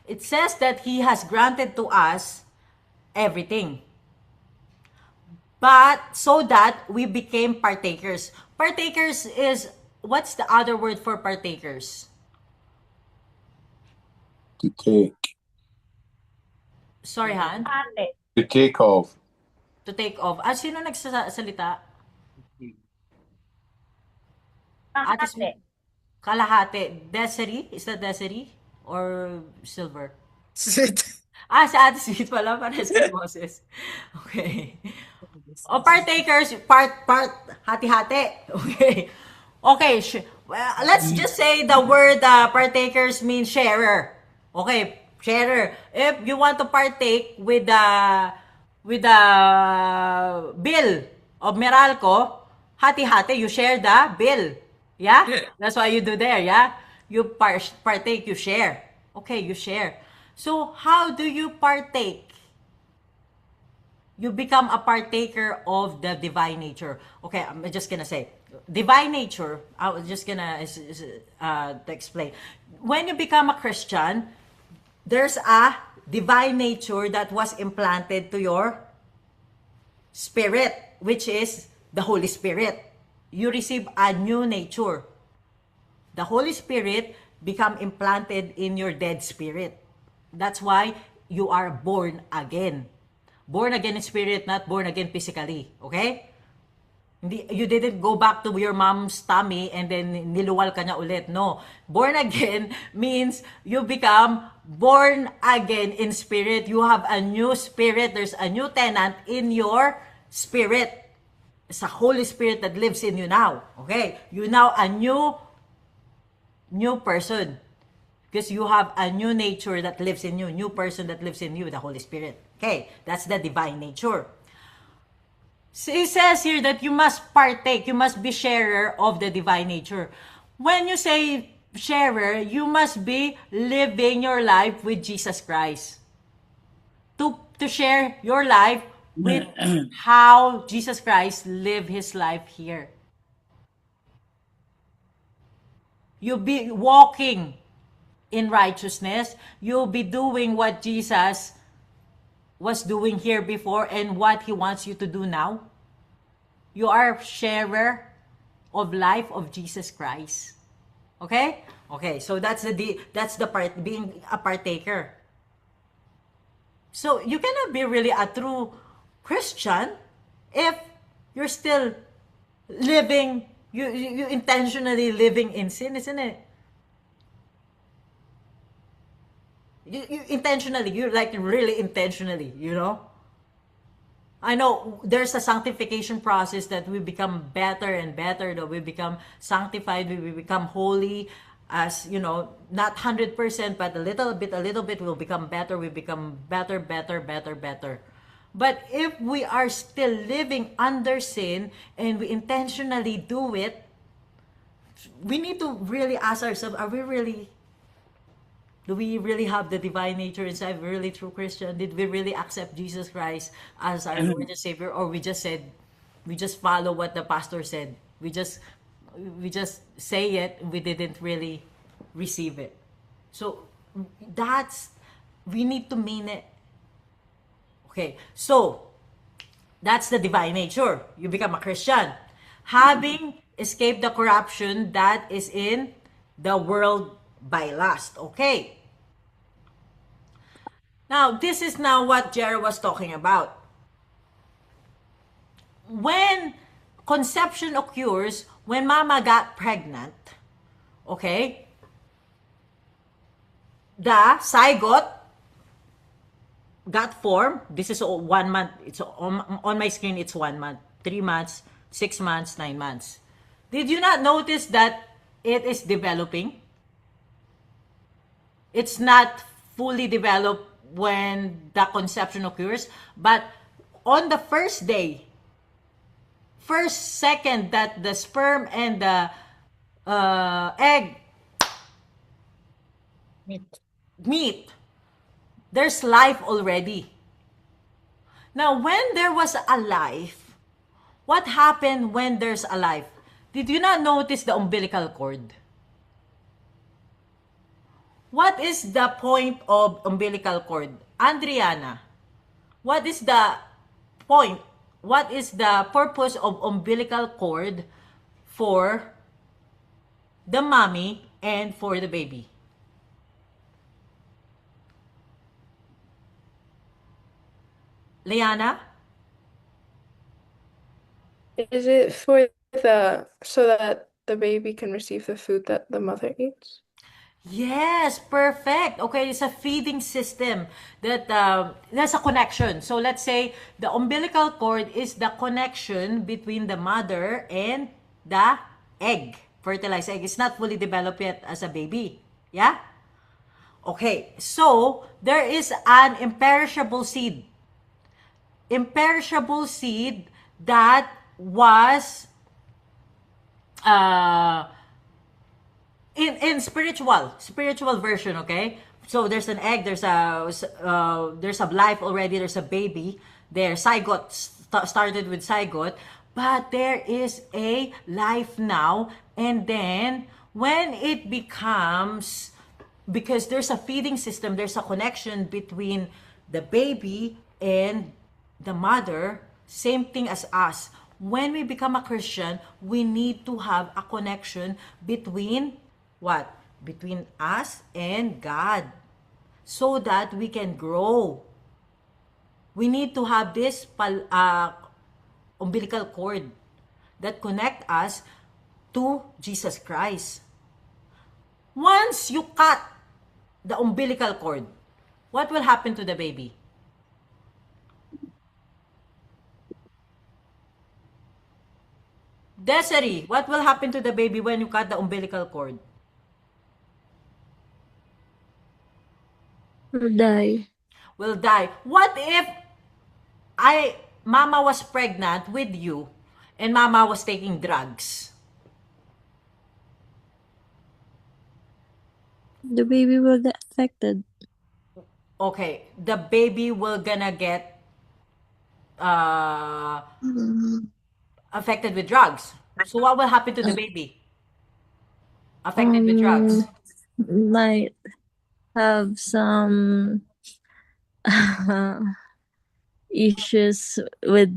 It says that he has granted to us everything, but so that we became partakers. Partakers is, what's the other word for partakers? To take. Sorry, Han. Ate. To take of. To take off. Sino nagsasalita? Ate Ate. Smith. Kalahati. Desiree? Is that Desiree? Or Silver? Si Ate Sweet pala. Pares kay Moses. Okay. O partakers, part, hati-hati. Okay. Okay. Well, let's just say the word partakers means sharer. Okay, sharer. If you want to partake with the bill of Meralco, hati-hati, you share the bill. Yeah? That's what you do there, yeah? You partake, you share. Okay, you share. So, how do you partake? You become a partaker of the divine nature. Okay, I'm just gonna say, divine nature, I was just gonna explain. When you become a Christian, there's a divine nature that was implanted to your spirit, which is the Holy Spirit. You receive a new nature. The Holy Spirit become implanted in your dead spirit. That's why you are born again. Born again in spirit, not born again physically. Okay? You didn't go back to your mom's tummy and then niluwal ka niya ulit. No. Born again means you become born again in spirit. You have a new spirit. There's a new tenant in your spirit. It's a Holy Spirit that lives in you now. Okay? You're now a new person. Because you have a new nature that lives in you. New person that lives in you, the Holy Spirit. Okay? That's the divine nature. So it says here that you must partake, you must be sharer of the divine nature. When you say sharer, you must be living your life with Jesus Christ. To share your life with how Jesus Christ lived his life here. You'll be walking in righteousness. You'll be doing what Jesus was doing here before and what he wants you to do now. You are a sharer of life of Jesus Christ. Okay? Okay, so that's the part, being a partaker. So you cannot be really a true Christian if you're still living, you intentionally living in sin, isn't it? You intentionally, you're like really intentionally, you know? I know there's a sanctification process that we become better and better, that we become sanctified, we become holy, as, you know, not 100%, but a little bit will become better, we become better. But if we are still living under sin and we intentionally do it, we need to really ask ourselves, do we really have the divine nature inside? We're really true Christian? Did we really accept Jesus Christ as our Lord and Savior? Or we just follow what the pastor said. We just say it, we didn't really receive it. So we need to mean it. Okay, so that's the divine nature. You become a Christian. Having escaped the corruption that is in the world by lust. Okay. Now, this is now what Jerry was talking about. When conception occurs when mama got pregnant. Okay? The zygote got formed. This is 1 month. It's on my screen. It's 1 month, 3 months, 6 months, 9 months. Did you not notice that it is developing? It's not fully developed when the conception occurs, but on the first day, first second that the sperm and the egg meet, there's life already. Now, when there was a life, what happened when there's a life? Did you not notice the umbilical cord? What is the point of umbilical cord? Andriana, what is the point? What is the purpose of umbilical cord for the mommy and for the baby? Liana? Is it for so that the baby can receive the food that the mother eats? Yes, perfect. Okay, it's a feeding system that there's a connection. So let's say the umbilical cord is the connection between the mother and the egg, fertilized egg. It's not fully developed yet as a baby. Yeah? Okay, so there is an imperishable seed. Imperishable seed that was in spiritual version, okay? So there's an egg, there's a life already, there's a baby there, zygote started with zygote, but there is a life now, and then when it becomes, because there's a feeding system, there's a connection between the baby and the mother, same thing as us. When we become a Christian, we need to have a connection between what? Between us and God, so that we can grow. We need to have this umbilical cord that connect us to Jesus Christ. Once you cut the umbilical cord, what will happen to the baby? Desiree, what will happen to the baby when you cut the umbilical cord? Will die. Will die. What if mama was pregnant with you and mama was taking drugs? The baby will get affected. Okay, the baby will gonna get affected with drugs. So what will happen to the baby? Affected with drugs. Might have some issues with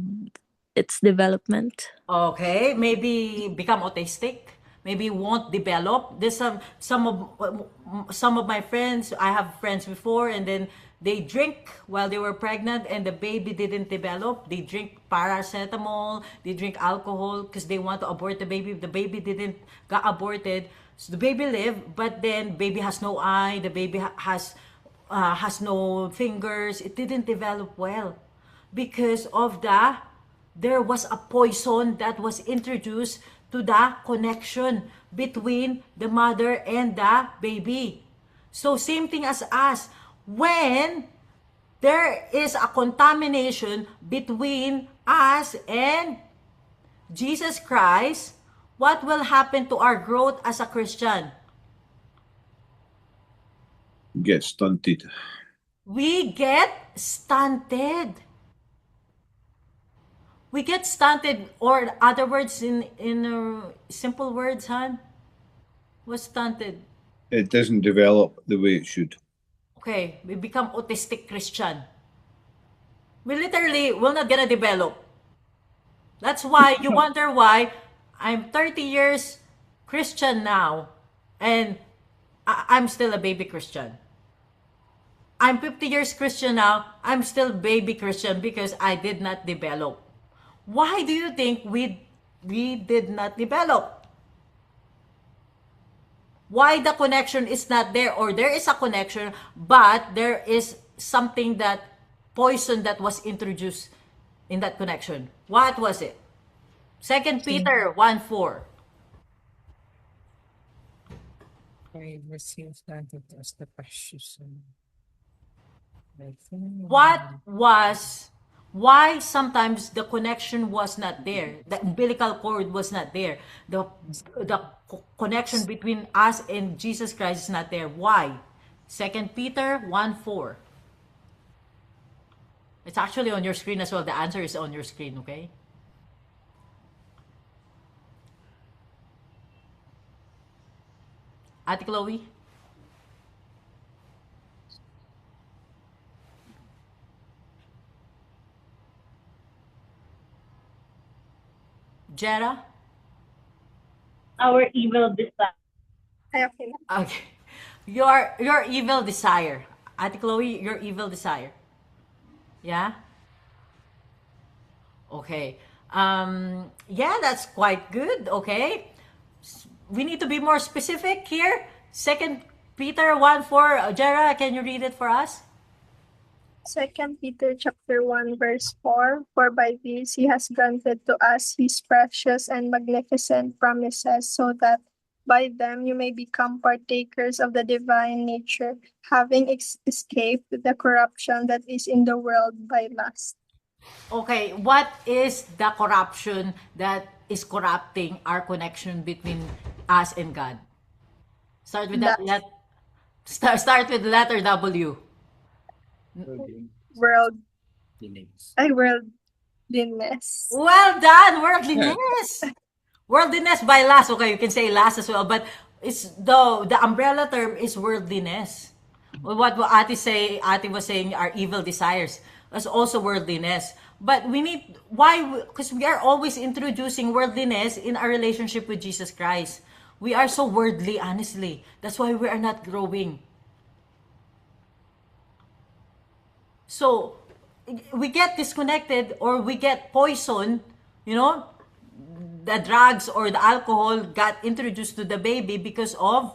its development. Okay, maybe become autistic. Maybe won't develop. There's some of my friends. I have friends before, and then they drink while they were pregnant, and the baby didn't develop. They drink paracetamol. They drink alcohol because they want to abort the baby. The baby didn't got aborted, so the baby lived, but then baby has no eye. The baby has no fingers. It didn't develop well because of there was a poison that was introduced to the connection between the mother and the baby. So same thing as us. When there is a contamination between us and Jesus Christ, what will happen to our growth as a Christian? Get stunted. We get stunted. We get stunted, or other words in simple words, hon? What's stunted? It doesn't develop the way it should. Okay, we become autistic Christian. We literally will not gonna develop. That's why you wonder why I'm 30 years Christian now, and I'm still a baby Christian. I'm 50 years Christian now, I'm still baby Christian because I did not develop. Why do you think we we did not develop. Why the connection is not there, or there is a connection, but there is something that poison that was introduced in that connection. What was it? 2 Peter 1:4. I received that it was the precious. What was, why sometimes the connection was not there, the umbilical cord was not there, the connection between us and Jesus Christ is not there? Why? 2 Peter 1:4. It's actually on your screen as well. The answer is on your screen, okay? Ate Chloe? Jera? Our evil desire. Okay. Okay. Your evil desire. Ate Chloe, your evil desire. Yeah? Okay. Yeah, that's quite good. Okay. We need to be more specific here. 2 Peter 1:4. Jera, can you read it for us? 2 Peter chapter 1 verse 4, for by this he has granted to us his precious and magnificent promises, so that by them you may become partakers of the divine nature, having escaped the corruption that is in the world by lust. Okay, what is the corruption that is corrupting our connection between us and God? Start with that. Start with letter W. Worldliness. Well done, worldliness. Worldliness by lust. Okay, you can say lust as well, but it's the umbrella term is worldliness. What Ate was saying are evil desires. That's also worldliness. But we need, why? Because we are always introducing worldliness in our relationship with Jesus Christ. We are so worldly, honestly. That's why we are not growing. So, we get disconnected or we get poisoned, you know, the drugs or the alcohol got introduced to the baby because of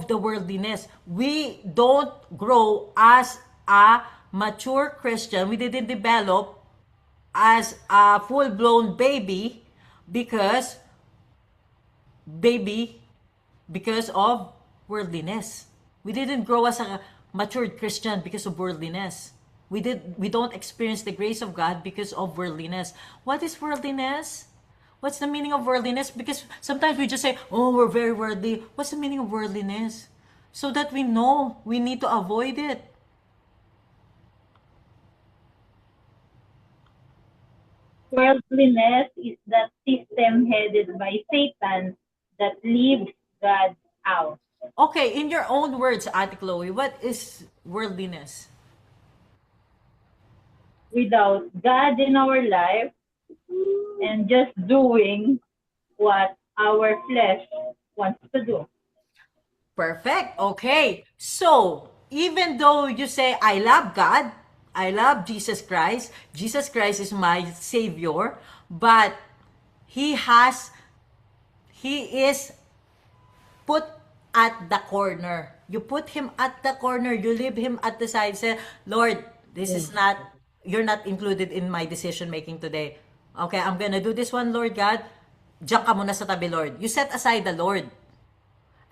the worldliness. We don't grow as a mature Christian. We didn't develop as a full-blown baby because of worldliness. We didn't grow as a matured Christian because of worldliness. We don't experience the grace of God because of worldliness. What is worldliness? What's the meaning of worldliness? Because sometimes we just say, oh, we're very worldly. What's the meaning of worldliness? So that we know we need to avoid it. Worldliness is that system headed by Satan that leaves God out. Okay, in your own words, Ate Chloe, what is worldliness? Without God in our life and just doing what our flesh wants to do. Perfect. Okay. So, even though you say, I love God, I love Jesus Christ is my Savior, but He is put at the corner. You put Him at the corner, you leave Him at the side, say, Lord, you're not included in my decision making today. Okay, I'm gonna do this one, Lord God. Diyan ka muna sa tabi, Lord. You set aside the Lord.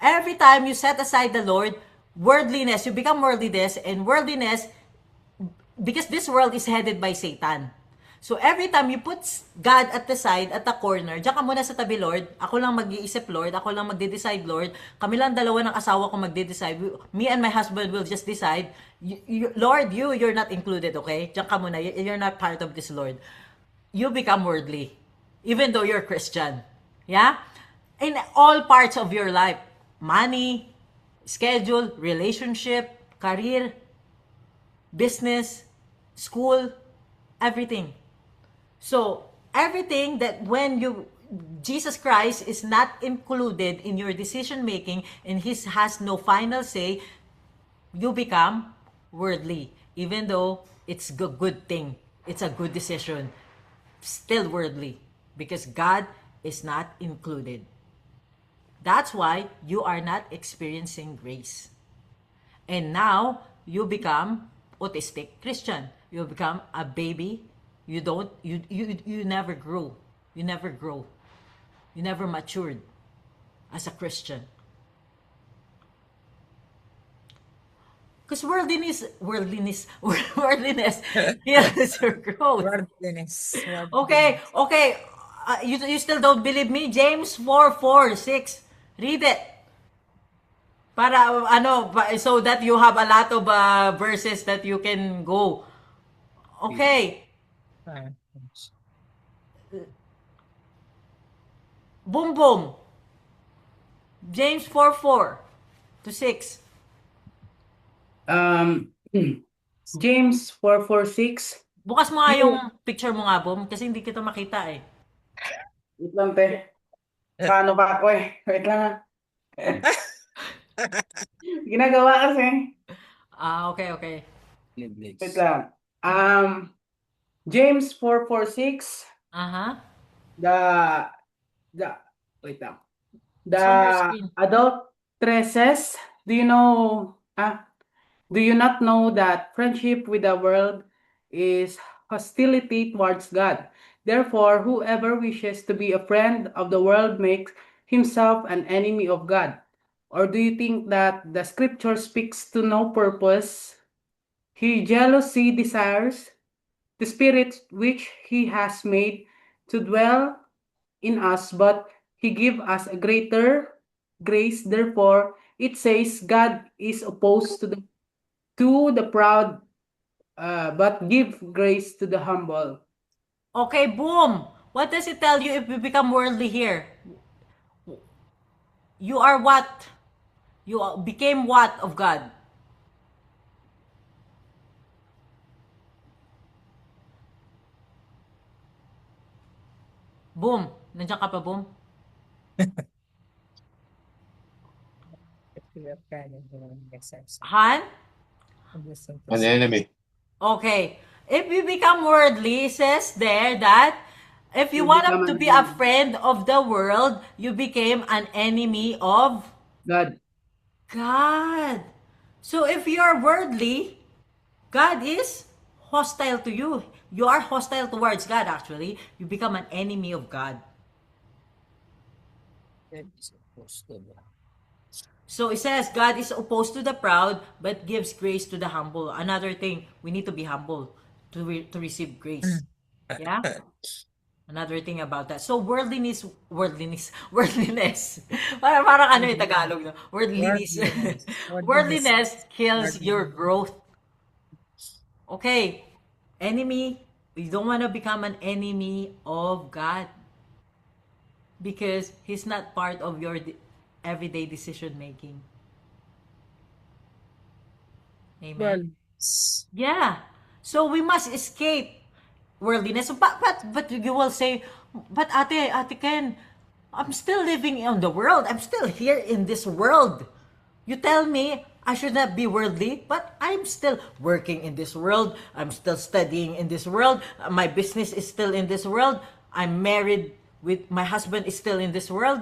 Every time you set aside the Lord, worldliness, you become worldliness, and worldliness, because this world is headed by Satan. So every time you put God at the side, at the corner, diyan ka muna sa tabi, Lord. Ako lang mag-iisip, Lord. Ako lang magde-decide, Lord. Kami lang dalawa ng asawa ko magde-decide. Me and my husband will just decide. Lord, you're not included, okay? Diyan ka muna. You're not part of this, Lord. You become worldly, even though you're Christian. Yeah? In all parts of your life. Money, schedule, relationship, career, business, school, everything. So, everything that when Jesus Christ is not included in your decision making and He has no final say, you become worldly. Even though it's a good thing, it's a good decision, still worldly. because God is not included. That's why you are not experiencing grace. And now you become autistic Christian. You become a baby. You never grow. You never grow. You never matured as a Christian. Because worldliness kills your growth. Worldliness. Okay, okay. You still don't believe me? James 4:6. Read it. Para so that you have a lot of verses that you can go. Okay. Boom boom. James 4:4-6. James 4:4-6. Bukas mo nga yung picture mo nga, Boom, kasi hindi kita makita eh. Wait lang, te. Paano pa ako eh? Wait lang, ah. Ginagawa kasi. Okay. Wait lang. James 4:4-6. Wait lang. The It's on your screen. adulteresses, do you not know that friendship with the world is hostility towards God? Therefore, whoever wishes to be a friend of the world makes himself an enemy of God. Or do you think that the scripture speaks to no purpose? He jealously desires the spirit which he has made to dwell in us, but he give us a greater grace. Therefore, it says God is opposed to the proud, but give grace to the humble. Okay, Boom. What does it tell you if you become worldly here? You are what? You became what of God? Boom. Nandiyan ka pa, Boom? Han? An enemy. Okay. If you become worldly, it says there that if you You want become to an be a enemy. friend of the world, you became an enemy of God. God. So if you're worldly, God is hostile to you. You are hostile towards God, actually. You become an enemy of God. So it says God is opposed to the proud, but gives grace to the humble. Another thing, we need to be humble to receive grace. Yeah? Another thing about that. So worldliness. Parang ano yung Tagalog, no? Worldliness. Worldliness kills your growth. Okay. Enemy, you don't want to become an enemy of God. Because He's not part of your everyday decision making. Amen. Yeah. So we must escape worldliness. But you will say, but Ate Ken, I'm still living in the world. I'm still here in this world. You tell me I should not be worldly, but I'm still working in this world. I'm still studying in this world. My business is still in this world. I'm married with my husband is still in this world.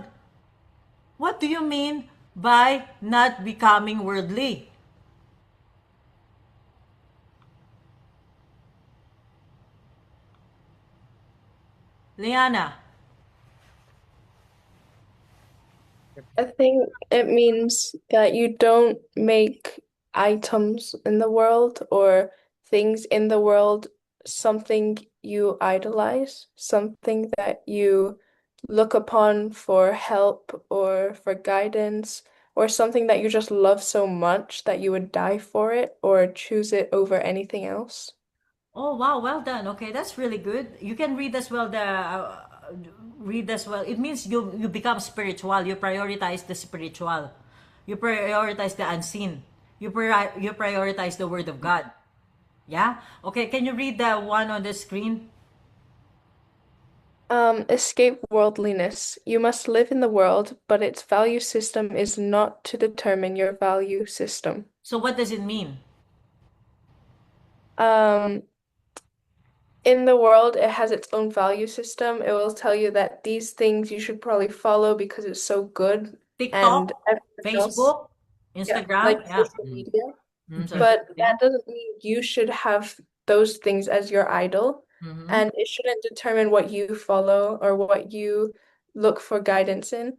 What do you mean by not becoming worldly? Liana. I think it means that you don't make items in the world or things in the world something you idolize, something that you look upon for help or for guidance, or something that you just love so much that you would die for it or choose it over anything else. Oh wow, well done. Okay, that's really good. You can read as well read as well. It means you become spiritual. You prioritize the spiritual. You prioritize the unseen. You prioritize the word of God. Yeah? Okay, can you read the one on the screen? Escape worldliness. You must live in the world, but its value system is not to determine your value system. So what does it mean? in the world, it has its own value system. It will tell you that these things you should probably follow because it's so good, and TikTok, everyone else, Facebook, yeah, Instagram, like yeah. social media. Social But media. that doesn't mean you should have those things as your idol, Mhm. and it shouldn't determine what you follow or what you look for guidance in.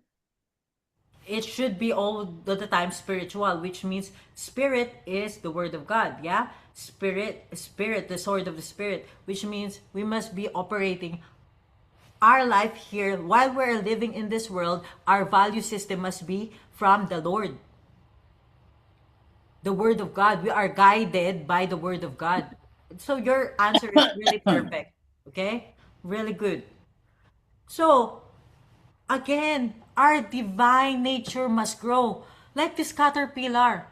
It should be all the time spiritual, which means spirit is the word of God. Yeah, spirit, the sword of the spirit, which means we must be operating our life here while we're living in this world. Our value system must be from the Lord, the word of God. We are guided by the word of God. So your answer is really perfect. Okay, really good. So again, our divine nature must grow like this caterpillar.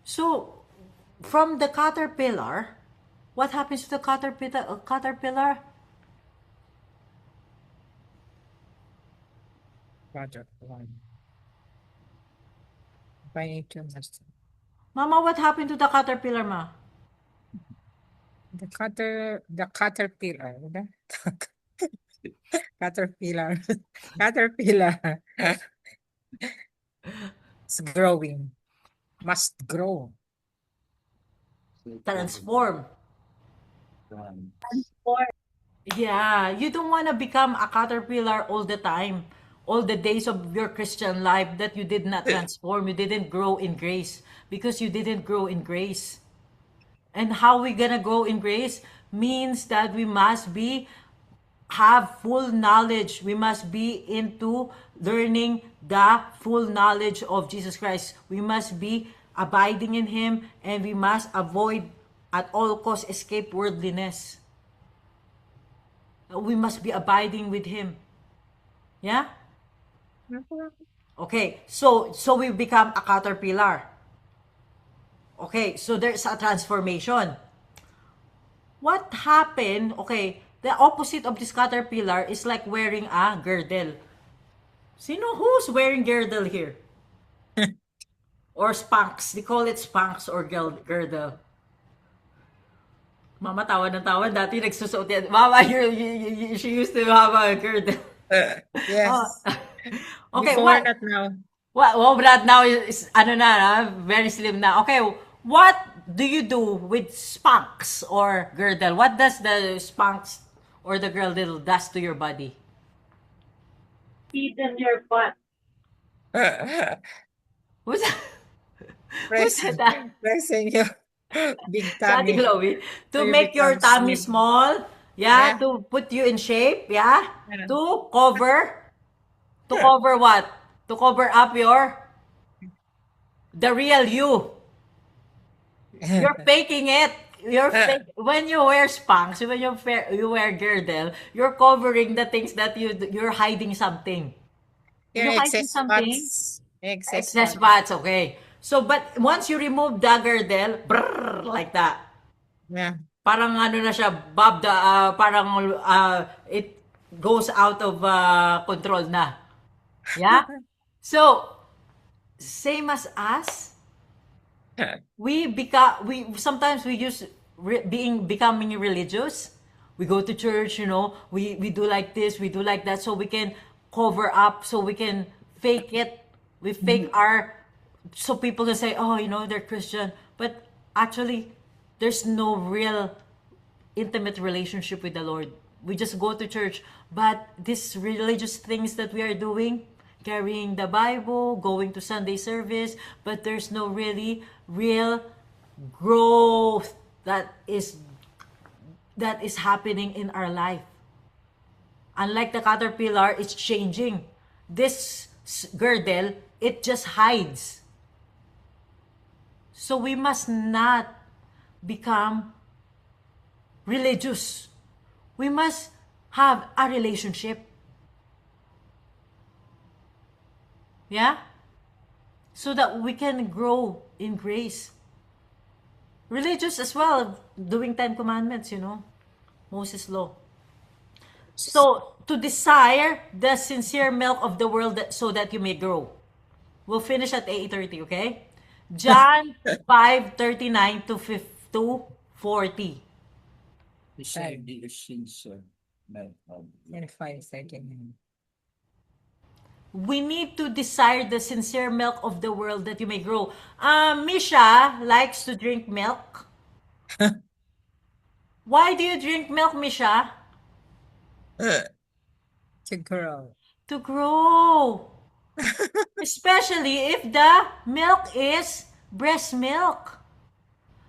So, from the caterpillar, what happens to the caterpillar? Roger. One. By nature must. Mama, what happened to the caterpillar, ma? The caterpillar. Diba? Caterpillar. Caterpillar. It's growing. Must grow. Transform. One. Yeah, you don't want to become a caterpillar all the time. All the days of your Christian life that you did not transform, you didn't grow in grace because you didn't grow in grace. And how we gonna grow in grace means that we must be have full knowledge. We must be into learning the full knowledge of Jesus Christ. We must be abiding in Him, and we must avoid at all costs escape worldliness. We must be abiding with Him. Yeah? Okay, so we become a caterpillar. Okay, so there's a transformation. What happened? Okay, the opposite of this caterpillar is like wearing a girdle. Who's wearing girdle here? Or spanks. They call it spanks or girdle. Mama, tawa ng tawa. Dati nagsusuot yan. Mama, she used to have a girdle. Yes. Okay, Before, what? not now. Well, that now is, ano na, very slim na. Okay, what do you do with spanks or girdle? What does the spanks or the girdle does to your body? Feed in your butt. Who's that? Who Press, said that? pressing your big Si Ate tummy. Chloe. So To you make your become tummy slim. small. Yeah, Yeah. to put you in shape. Yeah. Yeah. To cover. To cover what? To cover up the real you. You're faking it. When you wear spanks, when you wear girdle, you're covering the things that you're hiding something. Your You're hiding excess something. fats. Excess Excess fats. fats, okay. So, but once you remove the girdle, brrr, like that. Yeah. Parang ano na siya, parang it goes out of control na. Yeah? So, same as us, we sometimes we use becoming religious. We go to church, we do like this, we do like that, so we can cover up, so we can fake it. We fake so people can say, oh, they're Christian, but actually there's no real intimate relationship with the Lord. We just go to church, but these religious things that we are doing, carrying the Bible, going to Sunday service, but there's no really real growth that is happening in our life. Unlike the caterpillar, it's changing. This girdle, it just hides. So we must not become religious. We must have a relationship. Yeah? So that we can grow in grace. Religious as well, doing 10 commandments, Moses' law. So, to desire the sincere milk of the world so that you may grow. We'll finish at 8:30, okay? John 5:39 to 40. Decide the essence of mankind. And 5:39. We need to desire the sincere milk of the world that you may grow. Misha likes to drink milk. Why do you drink milk, Misha? To grow. To grow. Especially if the milk is breast milk.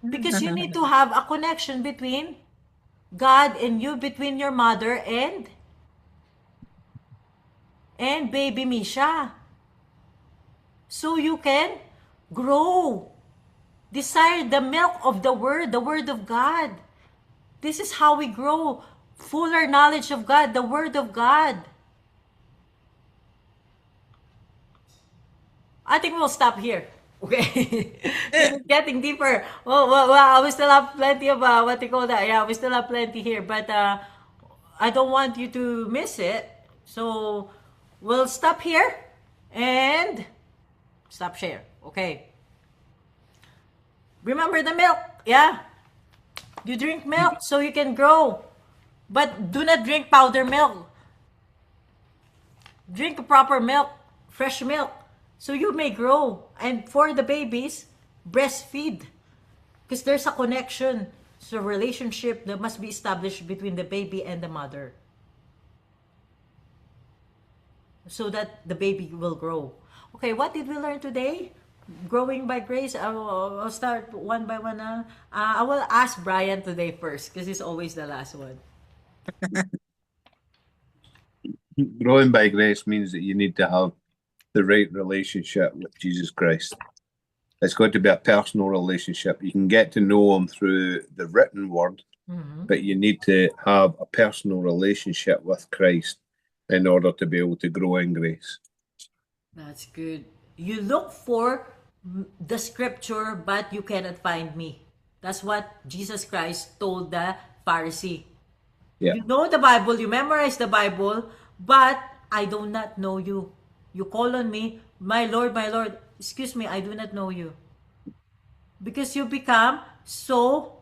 Because you need to have a connection between God and you, between your mother and baby Misha. So you can grow. Desire the milk of the word of God. This is how we grow. Fuller knowledge of God, the word of God. I think we'll stop here. Okay. Getting deeper. Well, we still have plenty of what you call that. Yeah, we still have plenty here, but I don't want you to miss it. So we'll stop here and stop share. Okay. Remember the milk. Yeah. You drink milk so you can grow. But do not drink powder milk. Drink proper milk, fresh milk, so you may grow. And for the babies, breastfeed. Because there's a connection. It's a relationship that must be established between the baby and the mother. So that the baby will grow. Okay, what did we learn today? Growing by grace. I'll start one by one. I will ask Brian today first because he's always the last one. Growing by grace means that you need to have the right relationship with Jesus Christ. It's got to be a personal relationship. You can get to know him through the written word, but you need to have a personal relationship with Christ in order to be able to grow in grace. That's good. You look for the scripture, but you cannot find me. That's what Jesus Christ told the Pharisee. Yeah. You know the Bible, you memorize the Bible, but I do not know you. You call on me, my Lord, excuse me, I do not know you. Because you become so,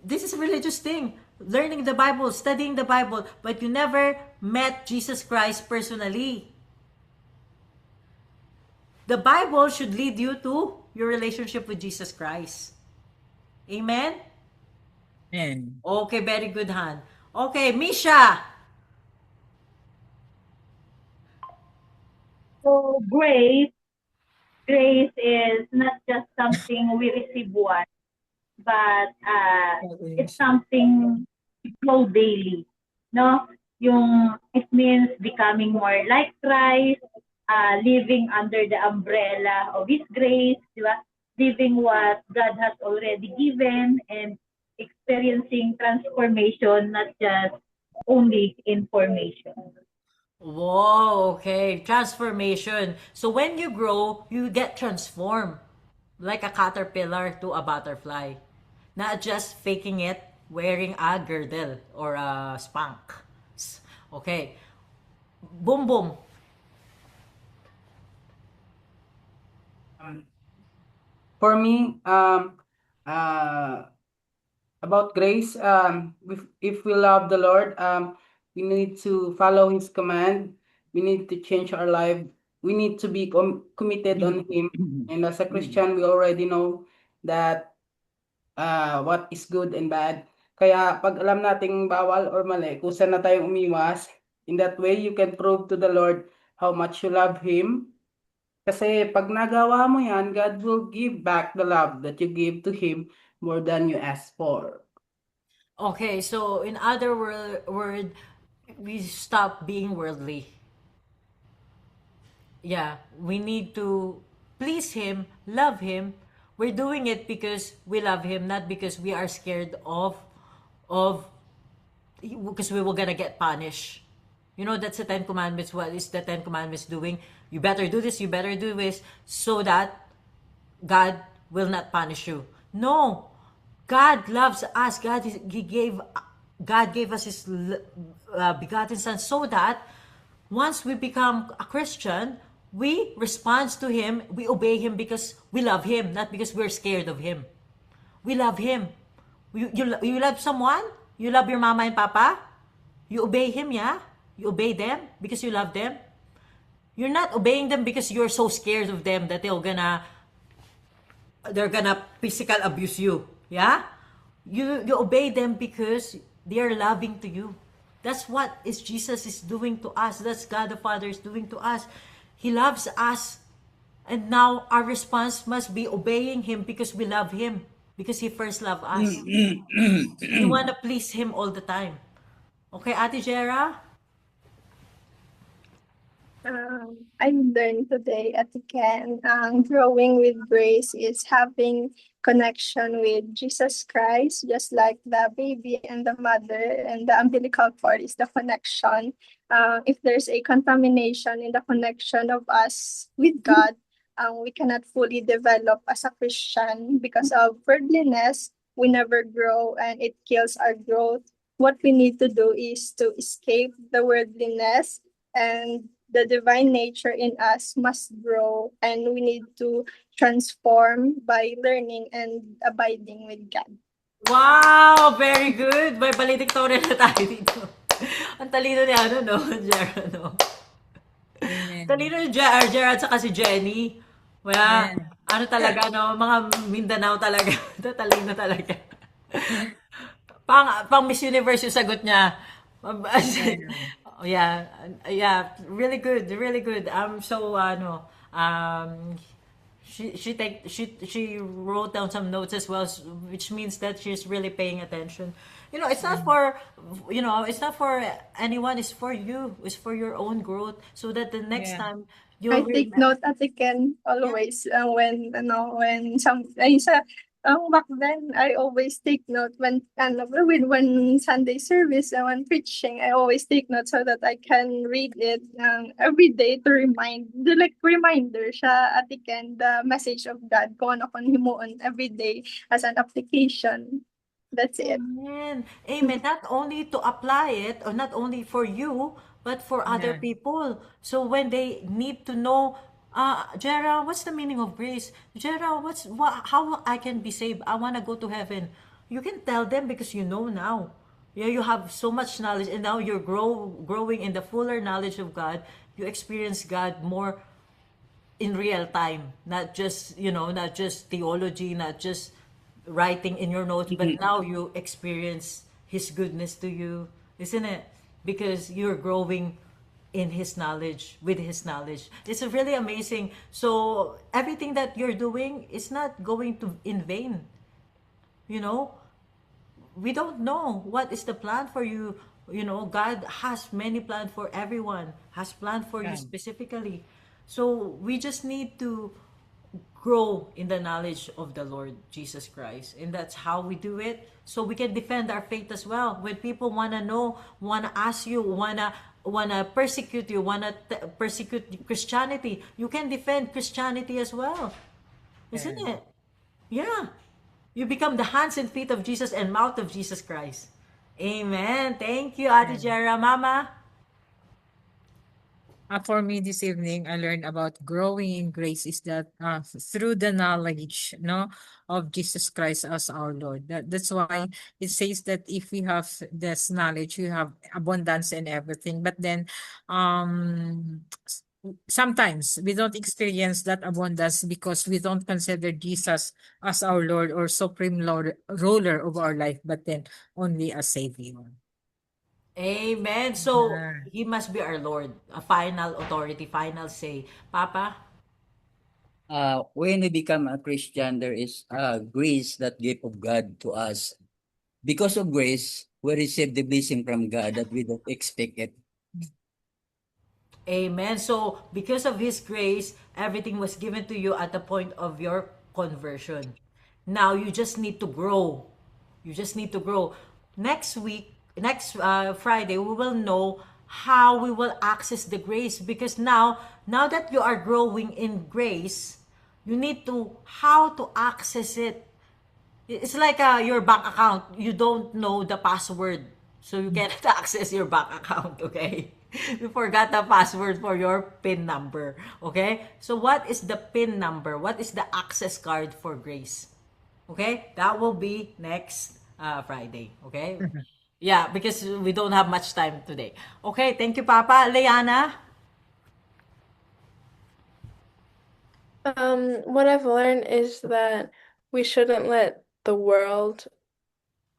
this is a religious thing, learning the Bible, studying the Bible, but you never met Jesus Christ personally. The Bible should lead you to your relationship with Jesus Christ. Amen? Amen. Okay, very good, Han. Okay, Misha. So grace is not just something we receive once, but it's something we grow daily. No? It means becoming more like Christ, living under the umbrella of His grace, di ba? Living what God has already given and experiencing transformation, not just only information. Whoa, okay. Transformation. So when you grow, you get transformed. Like a caterpillar to a butterfly. Not just faking it, wearing a girdle or a spank. Okay. Boom, boom. For me, about grace, if we love the Lord, we need to follow His command. We need to change our life. We need to be committed on Him. And as a Christian, we already know that what is good and bad. Kaya pag alam nating bawal or mali, kung saan na tayong umiwas, in that way, you can prove to the Lord how much you love Him. Kasi pag nagawa mo yan, God will give back the love that you give to Him more than you ask for. Okay, so in other word, we stop being worldly. Yeah, we need to please Him, love Him. We're doing it because we love Him, not because we are scared of because we were gonna get punished. You know, that's the Ten Commandments. What is the Ten Commandments doing? You better do this, you better do this, so that God will not punish you. No, God loves us. God gave us His begotten Son so that once we become a Christian, we respond to Him, we obey Him because we love Him, not because we're scared of Him. We love Him. You love someone? You love your mama and papa? You obey him, yeah? You obey them because you love them? You're not obeying them because you're so scared of them that they're gonna physical abuse you. Yeah? You obey them because they are loving to you. That's what is Jesus is doing to us. That's God the Father is doing to us. He loves us. And now our response must be obeying him because we love him. Because he first loved us. We want to please him all the time. Okay, Ate Jera? I learned today at the Ken, growing with grace is having connection with Jesus Christ, just like the baby and the mother, and the umbilical cord is the connection. If there's a contamination in the connection of us with God, we cannot fully develop as a Christian because of worldliness. We never grow and it kills our growth. What we need to do is to escape the worldliness, and the divine nature in us must grow, and we need to transform by learning and abiding with God. Wow! Very good! May valedictorian na tayo dito. Ang talino ni no? Jera, no? Amen. Talino ni Jera at saka si Jenny. Well, ano talaga, no? Mga Mindanao talaga. Talino talaga. Pang Miss Universe yung sagot niya. Yeah, really good, really good. So she wrote down some notes as well, which means that she's really paying attention. It's not for it's not for anyone. It's for you. It's for your own growth, so that the next time I you'll take note at the Ken always, when back then I always take note when Sunday service and when preaching, I always take note so that I can read it every day to reminder siya at the Ken, the message of God kung ano kon himuon every day as an application. That's it. Amen. Amen. Not only to apply it, or not only for you, but for other Yeah. people. So when they need to know, Jera, what's the meaning of grace? Jera, how I can be saved? I want to go to heaven. You can tell them because you know now. Yeah, you have so much knowledge, and now you're growing in the fuller knowledge of God. You experience God more in real time, not just theology, not just writing in your notes, but now you experience his goodness to you, isn't it? Because you're growing in his knowledge, with his knowledge. It's really amazing. So everything that you're doing is not going to in vain. We don't know what is the plan for you. God has many plans for everyone, has planned for you Yeah. specifically. So we just need to grow in the knowledge of the Lord Jesus Christ. And that's how we do it. So we can defend our faith as well. When people want to know, want to ask you, want to persecute you, want to persecute Christianity, you can defend Christianity as well. Isn't it? Yeah. You become the hands and feet of Jesus and mouth of Jesus Christ. Amen. Thank you, Ate Jera. Mama? For me this evening, I learned about growing in grace is that through the knowledge, of Jesus Christ as our Lord. That's why it says that if we have this knowledge, we have abundance and everything. But then, sometimes we don't experience that abundance because we don't consider Jesus as our Lord or supreme Lord, ruler of our life, but then only a Savior. Amen. So Yeah. he must be our Lord, a final authority, final say. Papa? When we become a Christian, there is grace that gift of God to us. Because of grace, we receive the blessing from God that we don't expect it. Amen. So, because of His grace, everything was given to you at the point of your conversion. Now, you just need to grow. You just need to grow. Next week, next Friday, we will know how we will access the grace, because now that you are growing in grace, you need to how to access it. It's like your bank account. You don't know the password. So you cannot access your bank account, okay? You forgot the password for your PIN number, okay? So what is the PIN number? What is the access card for Grace? Okay? That will be next Friday, okay? Yeah, because we don't have much time today. Okay, thank you, Papa. Leana? What I've learned is that we shouldn't let the world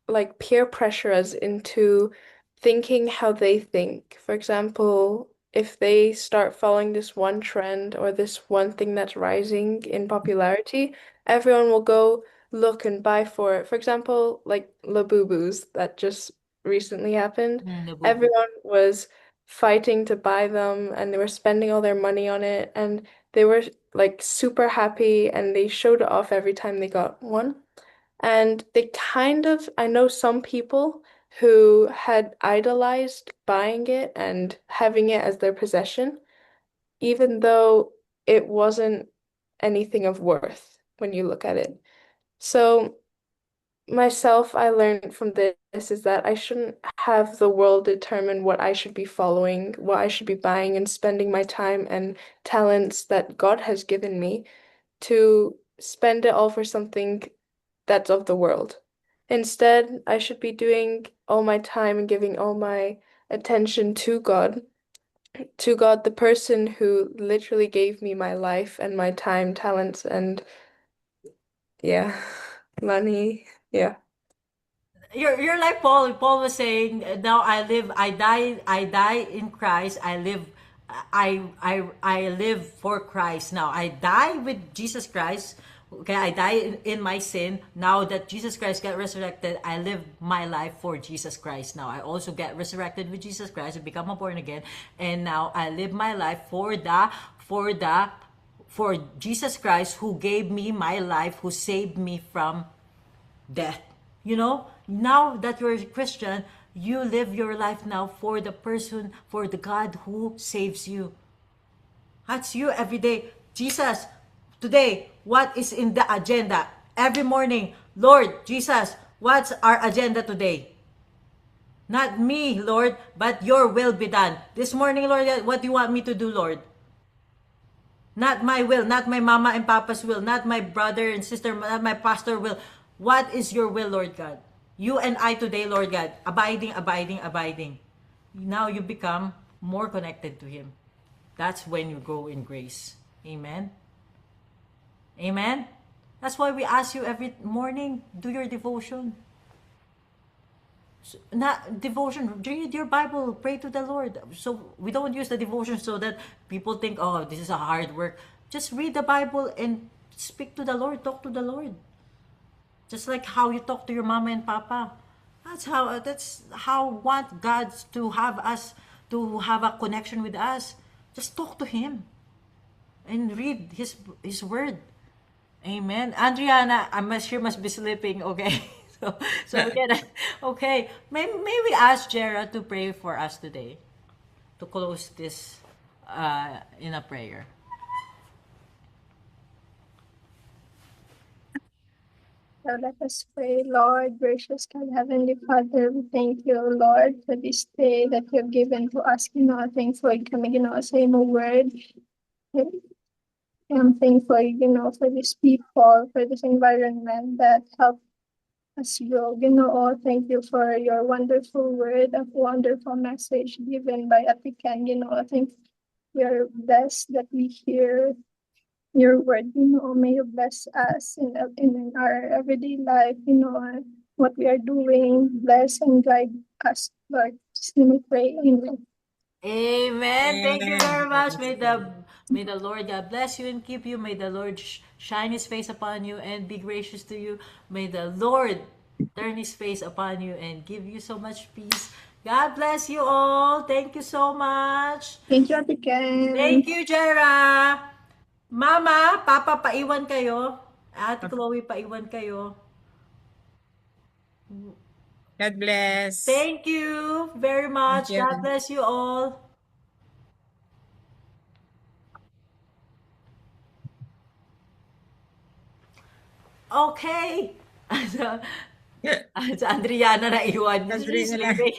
like peer pressure us into thinking how they think. For example, if they start following this one trend or this one thing that's rising in popularity, everyone will go look and buy for it. For example, like Labubus that just recently happened. Nabubu. Everyone was fighting to buy them and they were spending all their money on it and they were like super happy and they showed it off every time they got one. And they kind of, I know some people who had idolized buying it and having it as their possession, even though it wasn't anything of worth when you look at it. So, myself, I learned from this is that I shouldn't have the world determine what I should be following, what I should be buying, and spending my time and talents that God has given me to spend it all for something that's of the world. Instead, I should be doing all my time and giving all my attention to God, the person who literally gave me my life and my time, talents, and yeah, money. Yeah. You're like Paul. Paul was saying, "Now I live, I die in Christ. I live for Christ. Now I die with Jesus Christ. Okay, I die in my sin. Now that Jesus Christ got resurrected, I live my life for Jesus Christ. Now I also get resurrected with Jesus Christ and become a born again, and now I live my life for Jesus Christ who gave me my life, who saved me from death. You know, now that you're a Christian, you live your life now for the person, for the God who saves you. That's you every day. Jesus, today, what is in the agenda? Every morning, Lord, Jesus, what's our agenda today? Not me, Lord, but your will be done. This morning, Lord, what do you want me to do, Lord? Not my will, not my mama and papa's will, not my brother and sister, not my pastor will. What is your will, Lord God? You and I today, Lord God, abiding, abiding, abiding. Now you become more connected to Him. That's when you grow in grace. Amen. Amen. That's why we ask you every morning, do your devotion. Not devotion, read your Bible, pray to the Lord. So we don't use the devotion so that people think, oh, this is a hard work. Just read the Bible and speak to the Lord, talk to the Lord. Just like how you talk to your mama and papa. That's how want God to have us, to have a connection with us. Just talk to Him and read His word. Amen. Adriana, she must be sleeping. Okay. So we can, okay. May we ask Jera to pray for us today to close this in a prayer. So let us pray. Lord, gracious God, Heavenly Father, we thank you, Lord, for this day that you have given to us. Thankful kami, sa iyong word. I'm thankful, for these people, for this environment that help us grow. Thank you for your wonderful word, a wonderful message given by Ate Ken. I think we are blessed that we hear your word. May you bless us in our everyday life, what we are doing. Bless and guide us, Lord. Just let me pray. Amen. Amen. Thank you Amen. very much. May the Lord God bless you and keep you. May the Lord shine His face upon you and be gracious to you. May the Lord turn His face upon you and give you so much peace. God bless you all. Thank you so much. Thank you, Ate Ken. Thank you, Jera. Mama, Papa, paiwan kayo. Ate Chloe, paiwan kayo. God bless. Thank you very much. Thank you. God bless you all. Okay. So, sa Adriana na iwan. She's Adriana. sleeping.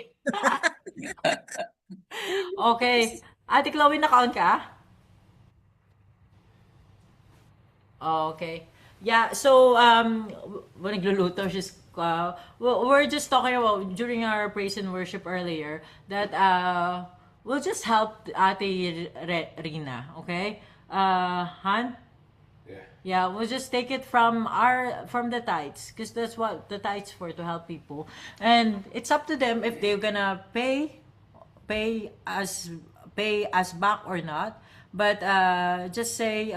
Okay. Ate Chloe, naka-on ka? Okay. Yeah, so when nagluluto, we're just talking about during our praise and worship earlier that we'll just help Ate Rina, okay? Han? Yeah, we'll just take it from the tithes because that's what the tithes for, to help people. And it's up to them if they're gonna pay us back or not. But just say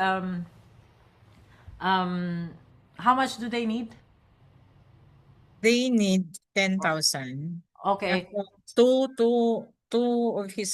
how much do they need? They need 10,000. Okay. Two of his